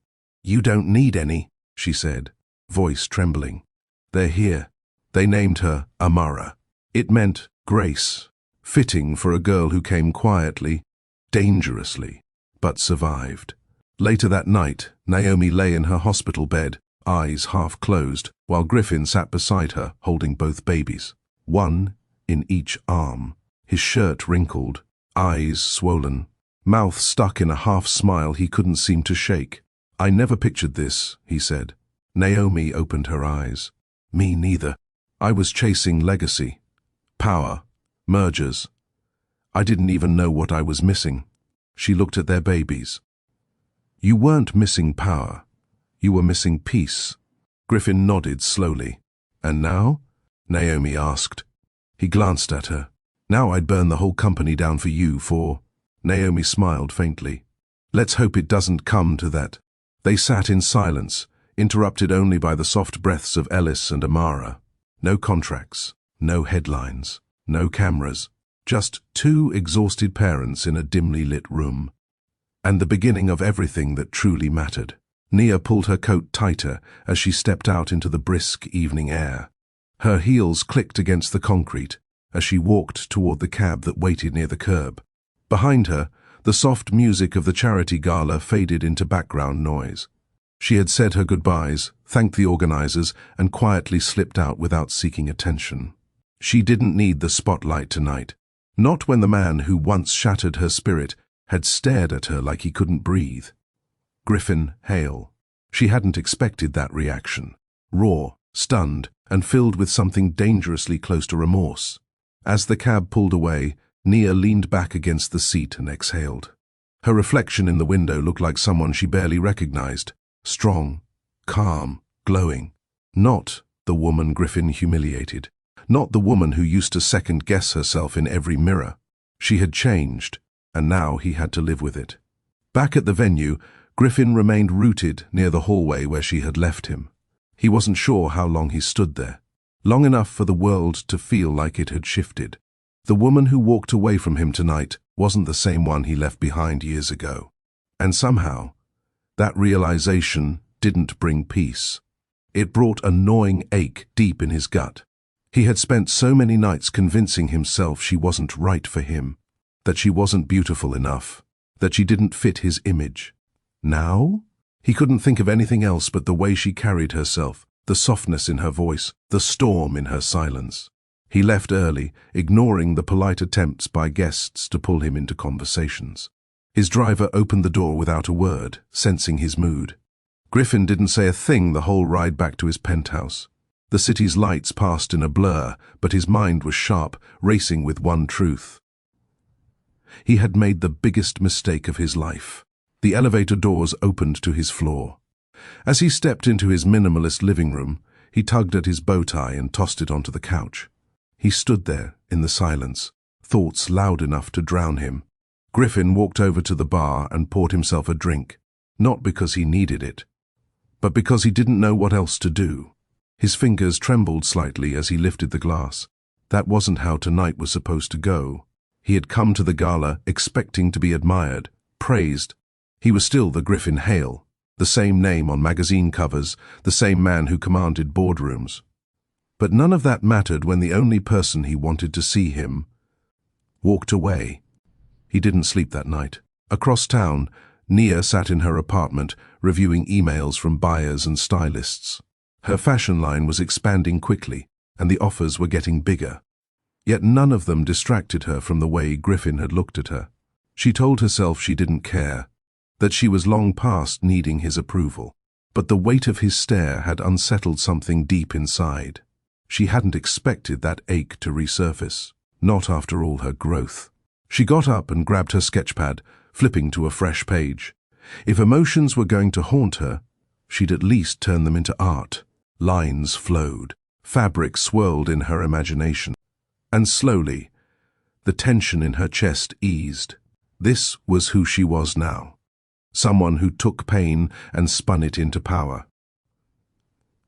"You don't need any," she said, voice trembling. "They're here." They named her Amara. It meant grace, fitting for a girl who came quietly, dangerously, but survived. Later that night, Naomi lay in her hospital bed, eyes half closed, while Griffin sat beside her, holding both babies, one in each arm, his shirt wrinkled, eyes swollen, mouth stuck in a half-smile he couldn't seem to shake. "I never pictured this," he said. Naomi opened her eyes. "Me neither. I was chasing legacy, power, mergers. I didn't even know what I was missing." She looked at their babies. "You weren't missing power. You were missing peace." Griffin nodded slowly. "And now?" Naomi asked. He glanced at her. "Now I'd burn the whole company down for you for—" Naomi smiled faintly. "Let's hope it doesn't come to that." They sat in silence, interrupted only by the soft breaths of Ellis and Amara. No contracts, no headlines, no cameras, just 2 exhausted parents in a dimly lit room. And the beginning of everything that truly mattered. Nia pulled her coat tighter as she stepped out into the brisk evening air. Her heels clicked against the concrete as she walked toward the cab that waited near the curb. Behind her, the soft music of the charity gala faded into background noise. She had said her goodbyes, thanked the organizers, and quietly slipped out without seeking attention. She didn't need the spotlight tonight. Not when the man who once shattered her spirit had stared at her like he couldn't breathe. Griffin Hale. She hadn't expected that reaction. Raw, stunned, and filled with something dangerously close to remorse. As the cab pulled away, Nia leaned back against the seat and exhaled. Her reflection in the window looked like someone she barely recognized. Strong, calm, glowing. Not the woman Griffin humiliated. Not the woman who used to second-guess herself in every mirror. She had changed, and now he had to live with it. Back at the venue, Griffin remained rooted near the hallway where she had left him. He wasn't sure how long he stood there. Long enough for the world to feel like it had shifted. The woman who walked away from him tonight wasn't the same one he left behind years ago. And somehow, that realization didn't bring peace. It brought a gnawing ache deep in his gut. He had spent so many nights convincing himself she wasn't right for him, that she wasn't beautiful enough, that she didn't fit his image. Now? He couldn't think of anything else but the way she carried herself, the softness in her voice, the storm in her silence. He left early, ignoring the polite attempts by guests to pull him into conversations. His driver opened the door without a word, sensing his mood. Griffin didn't say a thing the whole ride back to his penthouse. The city's lights passed in a blur, but his mind was sharp, racing with one truth. He had made the biggest mistake of his life. The elevator doors opened to his floor. As he stepped into his minimalist living room, he tugged at his bow tie and tossed it onto the couch. He stood there, in the silence, thoughts loud enough to drown him. Griffin walked over to the bar and poured himself a drink, not because he needed it, but because he didn't know what else to do. His fingers trembled slightly as he lifted the glass. That wasn't how tonight was supposed to go. He had come to the gala expecting to be admired, praised. He was still the Griffin Hale, the same name on magazine covers, the same man who commanded boardrooms. But none of that mattered when the only person he wanted to see him walked away. He didn't sleep that night. Across town, Nia sat in her apartment, reviewing emails from buyers and stylists. Her fashion line was expanding quickly, and the offers were getting bigger. Yet none of them distracted her from the way Griffin had looked at her. She told herself she didn't care, that she was long past needing his approval. But the weight of his stare had unsettled something deep inside. She hadn't expected that ache to resurface, not after all her growth. She got up and grabbed her sketchpad, flipping to a fresh page. If emotions were going to haunt her, she'd at least turn them into art. Lines flowed, fabric swirled in her imagination. And slowly, the tension in her chest eased. This was who she was now. Someone who took pain and spun it into power.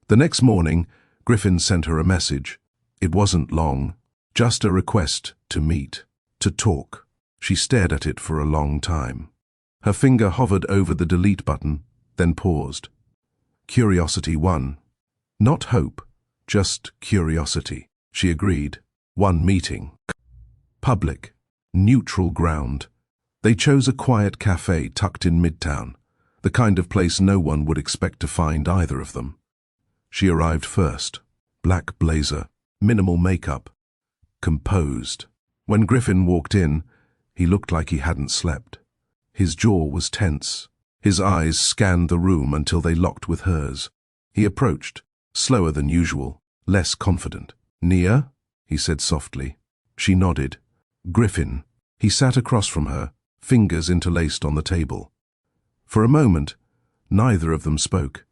The next morning, Griffin sent her a message. It wasn't long, just a request to meet, to talk. She stared at it for a long time. Her finger hovered over the delete button, then paused. Curiosity won. Not hope, just curiosity. She agreed. One meeting. Public, neutral ground. They chose a quiet cafe tucked in Midtown, the kind of place no one would expect to find either of them. She arrived first. Black blazer, minimal makeup, composed. When Griffin walked in, he looked like he hadn't slept. His jaw was tense. His eyes scanned the room until they locked with hers. He approached, slower than usual, less confident. "Nia?" he said softly. She nodded. "Griffin." He sat across from her, fingers interlaced on the table. For a moment, neither of them spoke.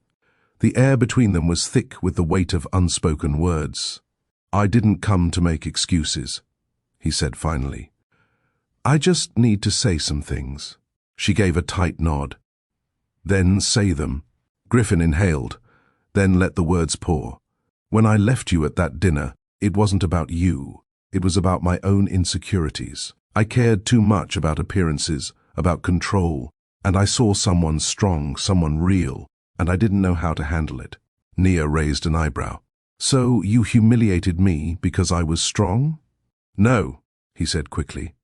The air between them was thick with the weight of unspoken words. "I didn't come to make excuses," he said finally. "I just need to say some things." She gave a tight nod. "Then say them." Griffin inhaled, then let the words pour. "When I left you at that dinner, it wasn't about you. It was about my own insecurities. I cared too much about appearances, about control, and I saw someone strong, someone real, and I didn't know how to handle it." Nia raised an eyebrow. "So you humiliated me because I was strong?" "No," he said quickly.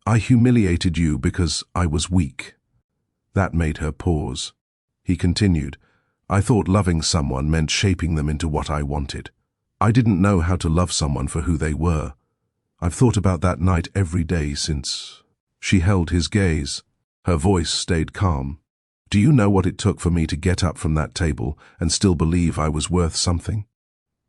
"I humiliated you because I was weak." That made her pause. He continued, "I thought loving someone meant shaping them into what I wanted. I didn't know how to love someone for who they were. I've thought about that night every day since." She held his gaze. Her voice stayed calm. "Do you know what it took for me to get up from that table and still believe I was worth something?"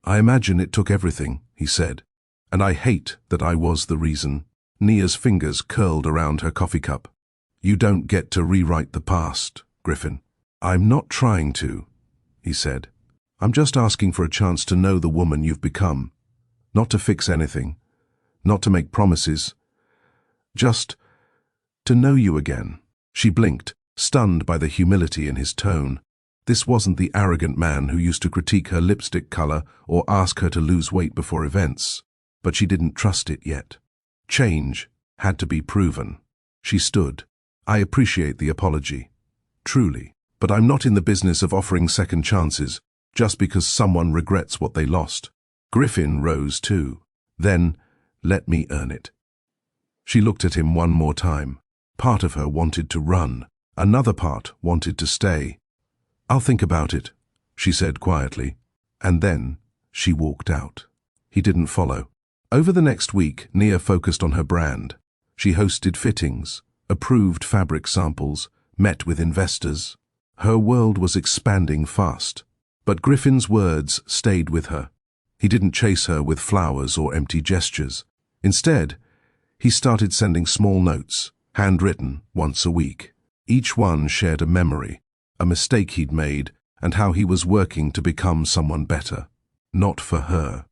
"I imagine it took everything," he said. "And I hate that I was the reason." Nia's fingers curled around her coffee cup. "You don't get to rewrite the past, Griffin." "I'm not trying to," he said. "I'm just asking for a chance to know the woman you've become. Not to fix anything. Not to make promises. Just to know you again." She blinked, stunned by the humility in his tone. This wasn't the arrogant man who used to critique her lipstick color or ask her to lose weight before events. But she didn't trust it yet. Change had to be proven. She stood. "I appreciate the apology. Truly. But I'm not in the business of offering second chances just because someone regrets what they lost." Griffin rose too. "Then, let me earn it." She looked at him one more time. Part of her wanted to run. Another part wanted to stay. "I'll think about it," she said quietly. And then she walked out. He didn't follow. Over the next week, Nia focused on her brand. She hosted fittings, approved fabric samples, met with investors. Her world was expanding fast. But Griffin's words stayed with her. He didn't chase her with flowers or empty gestures. Instead, he started sending small notes, handwritten, once a week. Each one shared a memory, a mistake he'd made, and how he was working to become someone better. Not for her,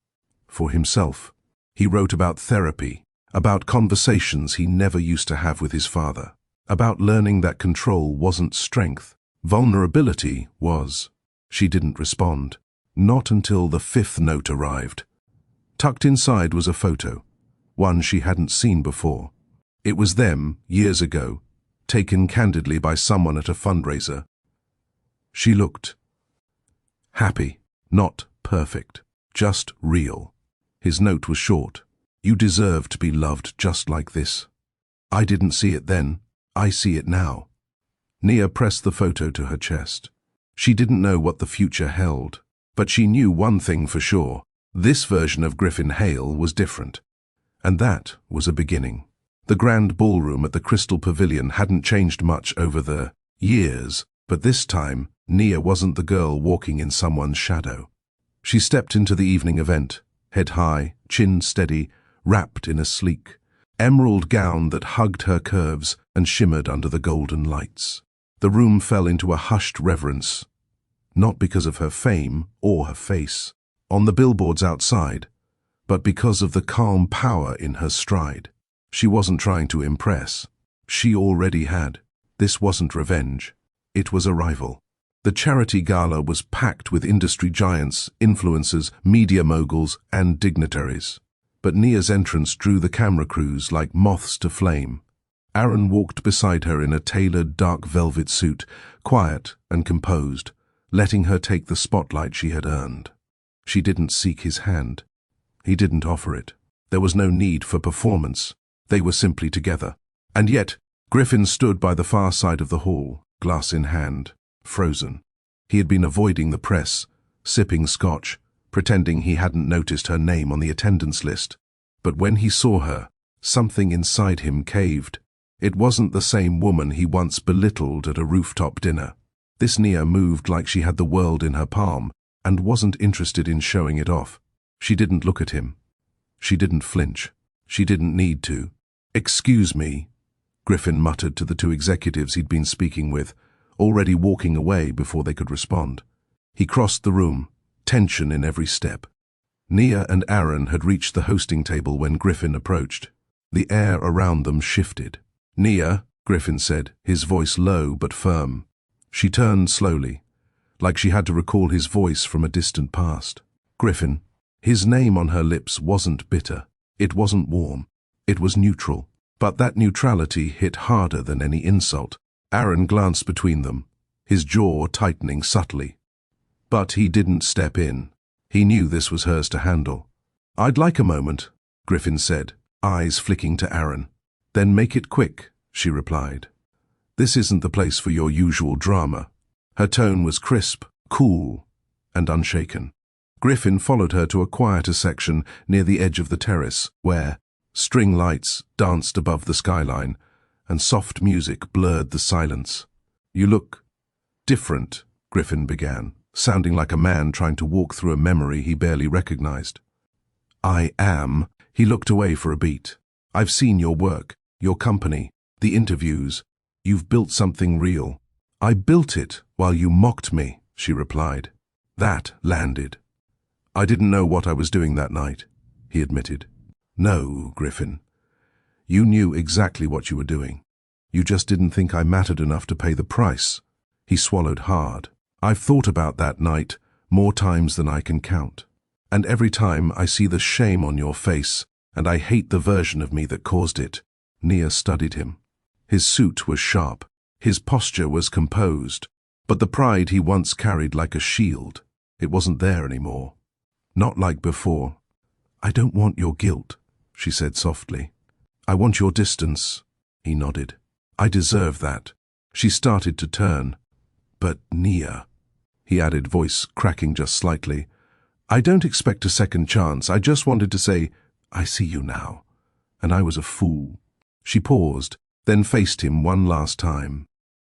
for himself. He wrote about therapy, about conversations he never used to have with his father, about learning that control wasn't strength, vulnerability was. She didn't respond. Not until the fifth note arrived. Tucked inside was a photo, one she hadn't seen before. It was them, years ago, taken candidly by someone at a fundraiser. She looked happy, not perfect, just real. His note was short. "You deserve to be loved just like this. I didn't see it then. I see it now." Nia pressed the photo to her chest. She didn't know what the future held, but she knew one thing for sure. This version of Griffin Hale was different. And that was a beginning. The grand ballroom at the Crystal Pavilion hadn't changed much over the years, but this time, Nia wasn't the girl walking in someone's shadow. She stepped into the evening event, head high, chin steady, wrapped in a sleek, emerald gown that hugged her curves and shimmered under the golden lights. The room fell into a hushed reverence, not because of her fame or her face on the billboards outside, but because of the calm power in her stride. She wasn't trying to impress. She already had. This wasn't revenge. It was arrival. The charity gala was packed with industry giants, influencers, media moguls, and dignitaries. But Nia's entrance drew the camera crews like moths to flame. Aaron walked beside her in a tailored dark velvet suit, quiet and composed, letting her take the spotlight she had earned. She didn't seek his hand. He didn't offer it. There was no need for performance. They were simply together. And yet, Griffin stood by the far side of the hall, glass in hand, frozen. He had been avoiding the press, sipping scotch, pretending he hadn't noticed her name on the attendance list. But when he saw her, something inside him caved. It wasn't the same woman he once belittled at a rooftop dinner. This Nia moved like she had the world in her palm and wasn't interested in showing it off. She didn't look at him. She didn't flinch. She didn't need to. "Excuse me," Griffin muttered to the two executives he'd been speaking with, already walking away before they could respond. He crossed the room, tension in every step. Nia and Aaron had reached the hosting table when Griffin approached. The air around them shifted. "Nia," Griffin said, his voice low but firm. She turned slowly, like she had to recall his voice from a distant past. Griffin. His name on her lips wasn't bitter. It wasn't warm. It was neutral. But that neutrality hit harder than any insult. Aaron glanced between them, his jaw tightening subtly. But he didn't step in. He knew this was hers to handle. "I'd like a moment," Griffin said, eyes flicking to Aaron. "Then make it quick," she replied. "This isn't the place for your usual drama." Her tone was crisp, cool, and unshaken. Griffin followed her to a quieter section near the edge of the terrace, where string lights danced above the skyline, and soft music blurred the silence. "You look different," Griffin began, sounding like a man trying to walk through a memory he barely recognized. "I am." He looked away for a beat. "I've seen your work, your company, the interviews. You've built something real." "I built it while you mocked me," she replied. That landed. "I didn't know what I was doing that night," he admitted. "No, Griffin. You knew exactly what you were doing. You just didn't think I mattered enough to pay the price." He swallowed hard. "I've thought about that night more times than I can count. And every time I see the shame on your face, and I hate the version of me that caused it." Nia studied him. His suit was sharp. His posture was composed. But the pride he once carried like a shield, it wasn't there anymore. Not like before. "I don't want your guilt," she said softly. "I want your distance." He nodded. "I deserve that." She started to turn. "But Nia," he added, voice cracking just slightly, "I don't expect a second chance. I just wanted to say, I see you now. And I was a fool." She paused, then faced him one last time.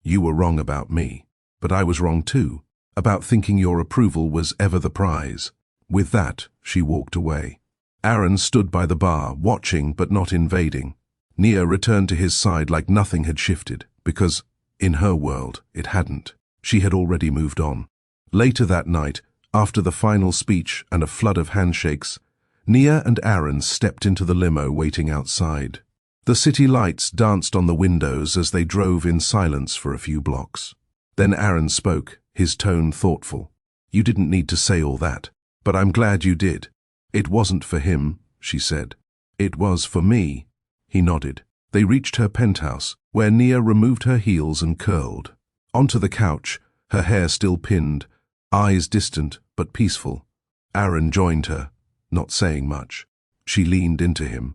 "You were wrong about me, but I was wrong too, about thinking your approval was ever the prize." With that, she walked away. Aaron stood by the bar, watching but not invading. Nia returned to his side like nothing had shifted, because, in her world, it hadn't. She had already moved on. Later that night, after the final speech and a flood of handshakes, Nia and Aaron stepped into the limo waiting outside. The city lights danced on the windows as they drove in silence for a few blocks. Then Aaron spoke, his tone thoughtful. "You didn't need to say all that, but I'm glad you did." "It wasn't for him," she said. "It was for me." He nodded. They reached her penthouse, where Nia removed her heels and curled. Onto the couch, her hair still pinned, eyes distant but peaceful. Aaron joined her, not saying much. She leaned into him.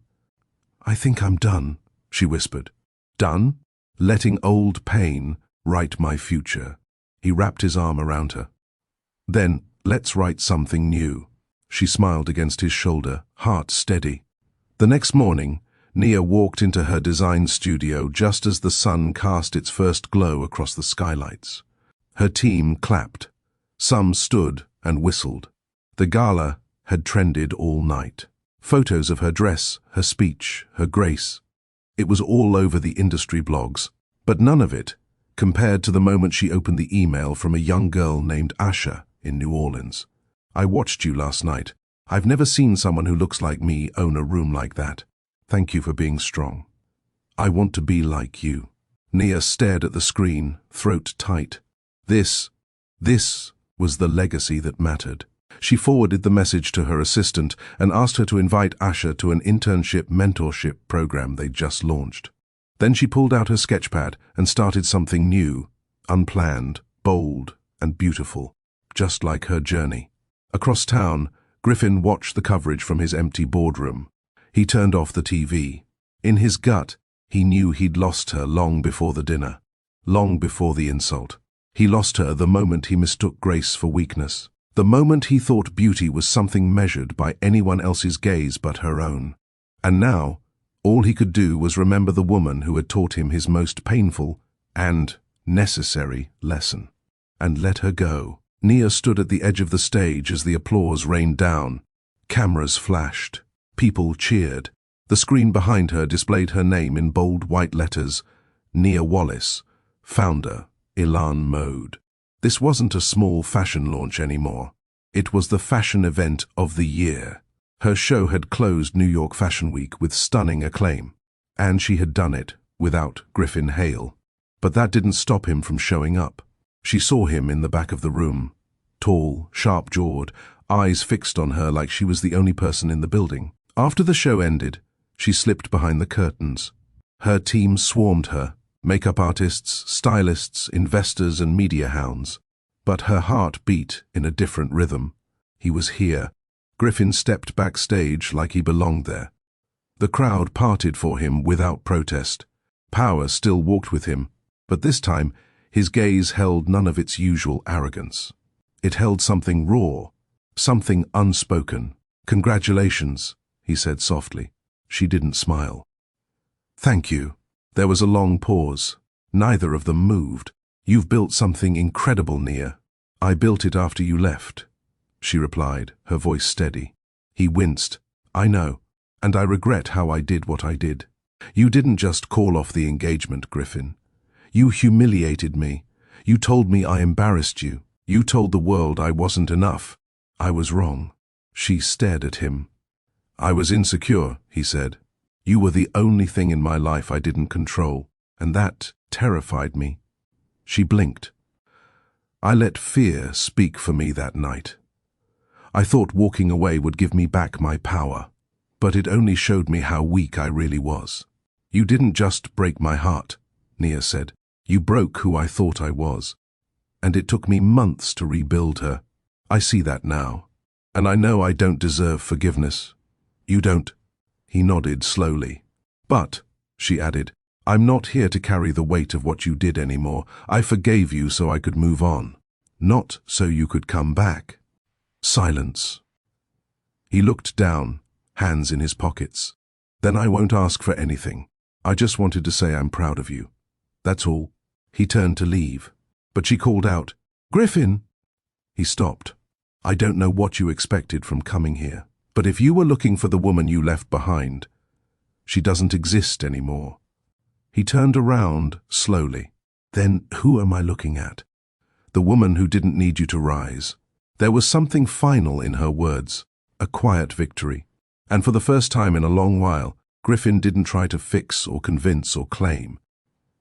"I think I'm done," she whispered. "Done? Letting old pain write my future." He wrapped his arm around her. "Then, let's write something new." She smiled against his shoulder, heart steady. The next morning, Nia walked into her design studio just as the sun cast its first glow across the skylights. Her team clapped. Some stood and whistled. The gala had trended all night. Photos of her dress, her speech, her grace. It was all over the industry blogs, but none of it compared to the moment she opened the email from a young girl named Asha in New Orleans. "I watched you last night. I've never seen someone who looks like me own a room like that. Thank you for being strong. I want to be like you." Nia stared at the screen, throat tight. This was the legacy that mattered. She forwarded the message to her assistant and asked her to invite Asha to an internship mentorship program they'd just launched. Then she pulled out her sketchpad and started something new, unplanned, bold, and beautiful, just like her journey. Across town, Griffin watched the coverage from his empty boardroom. He turned off the TV. In his gut, he knew he'd lost her long before the dinner, long before the insult. He lost her the moment he mistook grace for weakness, the moment he thought beauty was something measured by anyone else's gaze but her own. And now, all he could do was remember the woman who had taught him his most painful and necessary lesson, and let her go. Nia stood at the edge of the stage as the applause rained down. Cameras flashed. People cheered. The screen behind her displayed her name in bold white letters. Nia Wallace, founder, Elan Mode. This wasn't a small fashion launch anymore. It was the fashion event of the year. Her show had closed New York Fashion Week with stunning acclaim, and she had done it without Griffin Hale. But that didn't stop him from showing up. She saw him in the back of the room, tall, sharp-jawed, eyes fixed on her like she was the only person in the building. After the show ended, she slipped behind the curtains. Her team swarmed her, makeup artists, stylists, investors, and media hounds. But her heart beat in a different rhythm. He was here. Griffin stepped backstage like he belonged there. The crowd parted for him without protest. Power still walked with him, but this time his gaze held none of its usual arrogance. It held something raw, something unspoken. "Congratulations," he said softly. She didn't smile. "Thank you." There was a long pause. Neither of them moved. "You've built something incredible, Nia." "I built it after you left," she replied, her voice steady. He winced. "I know, and I regret how I did what I did. You didn't just call off the engagement, Griffin. You humiliated me. You told me I embarrassed you. You told the world I wasn't enough. I was wrong." She stared at him. "I was insecure," he said. "You were the only thing in my life I didn't control, and that terrified me." She blinked. "I let fear speak for me that night. I thought walking away would give me back my power, but it only showed me how weak I really was." "You didn't just break my heart," Nia said. "You broke who I thought I was. And it took me months to rebuild her. I see that now. And I know I don't deserve forgiveness. You don't." He nodded slowly. "But," she added, "I'm not here to carry the weight of what you did anymore. I forgave you so I could move on, not so you could come back." Silence. He looked down, hands in his pockets. "Then I won't ask for anything. I just wanted to say I'm proud of you. That's all." He turned to leave, but she called out, "Griffin!" He stopped. "I don't know what you expected from coming here, but if you were looking for the woman you left behind, she doesn't exist anymore." He turned around slowly. "Then who am I looking at?" "The woman who didn't need you to rise." There was something final in her words, a quiet victory. And for the first time in a long while, Griffin didn't try to fix or convince or claim.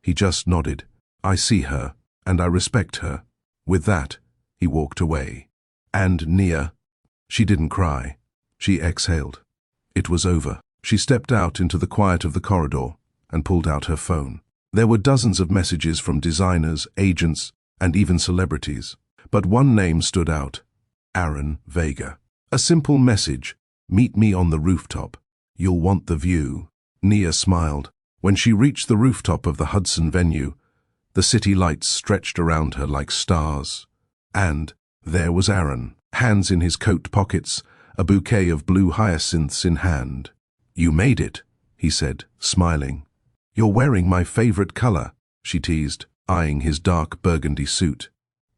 He just nodded. "I see her, and I respect her." With that, he walked away. And Nia, she didn't cry. She exhaled. It was over. She stepped out into the quiet of the corridor and pulled out her phone. There were dozens of messages from designers, agents, and even celebrities. But one name stood out: Aaron Vega. A simple message: "Meet me on the rooftop. You'll want the view." Nia smiled. When she reached the rooftop of the Hudson venue, the city lights stretched around her like stars. And there was Aaron, hands in his coat pockets, a bouquet of blue hyacinths in hand. You made it, he said, smiling. You're wearing my favorite color, she teased, eyeing his dark burgundy suit.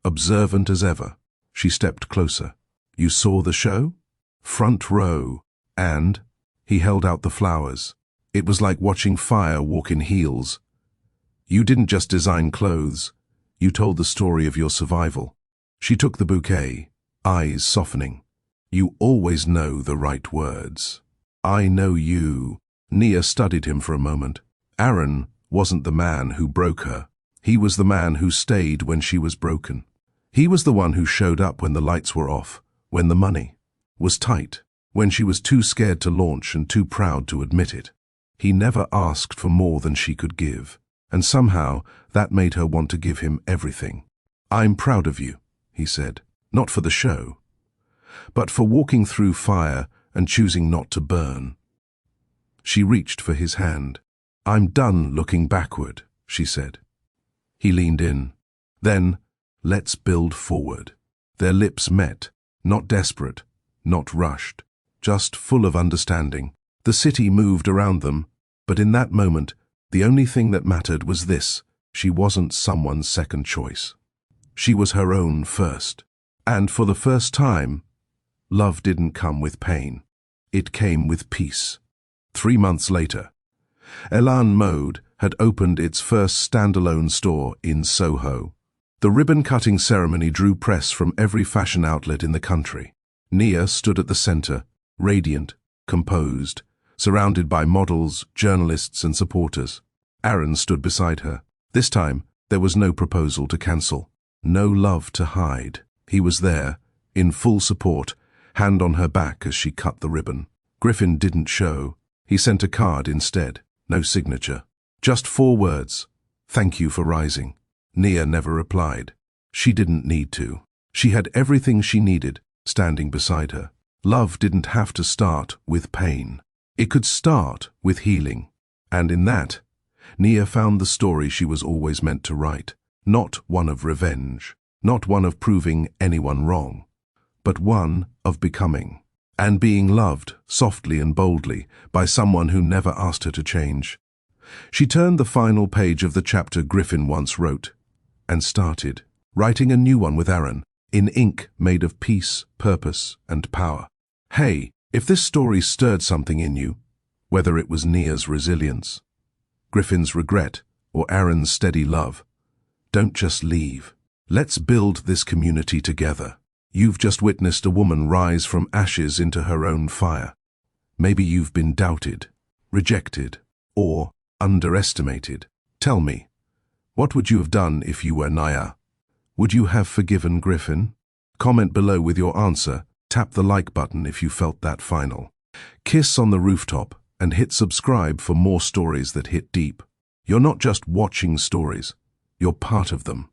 Observant as ever, she stepped closer. You saw the show? Front row. And he held out the flowers. It was like watching fire walk in heels. You didn't just design clothes. You told the story of your survival. She took the bouquet, eyes softening. You always know the right words. I know you. Nia studied him for a moment. Aaron wasn't the man who broke her. He was the man who stayed when she was broken. He was the one who showed up when the lights were off, when the money was tight, when she was too scared to launch and too proud to admit it. He never asked for more than she could give, and somehow that made her want to give him everything. I'm proud of you, he said, not for the show, but for walking through fire and choosing not to burn. She reached for his hand. I'm done looking backward, she said. He leaned in. Then, let's build forward. Their lips met, not desperate, not rushed, just full of understanding. The city moved around them, but in that moment, the only thing that mattered was this: she wasn't someone's second choice. She was her own first. And for the first time, love didn't come with pain. It came with peace. 3 months later, Elan Mode had opened its first standalone store in Soho. The ribbon-cutting ceremony drew press from every fashion outlet in the country. Nia stood at the center, radiant, composed, surrounded by models, journalists, and supporters. Aaron stood beside her. This time, there was no proposal to cancel, no love to hide. He was there, in full support, hand on her back as she cut the ribbon. Griffin didn't show. He sent a card instead, no signature. Just 4 words: thank you for rising. Nia never replied. She didn't need to. She had everything she needed, standing beside her. Love didn't have to start with pain. It could start with healing. And in that, Nia found the story she was always meant to write. Not one of revenge, not one of proving anyone wrong, but one of becoming. And being loved, softly and boldly, by someone who never asked her to change. She turned the final page of the chapter Griffin once wrote, and started, writing a new one with Aaron, in ink made of peace, purpose, and power. Hey, if this story stirred something in you, whether it was Nia's resilience, Griffin's regret, or Aaron's steady love, don't just leave. Let's build this community together. You've just witnessed a woman rise from ashes into her own fire. Maybe you've been doubted, rejected, or underestimated. Tell me, what would you have done if you were Nia? Would you have forgiven Griffin? Comment below with your answer. Tap the like button if you felt that final. Kiss on the rooftop and hit subscribe for more stories that hit deep. You're not just watching stories, you're part of them.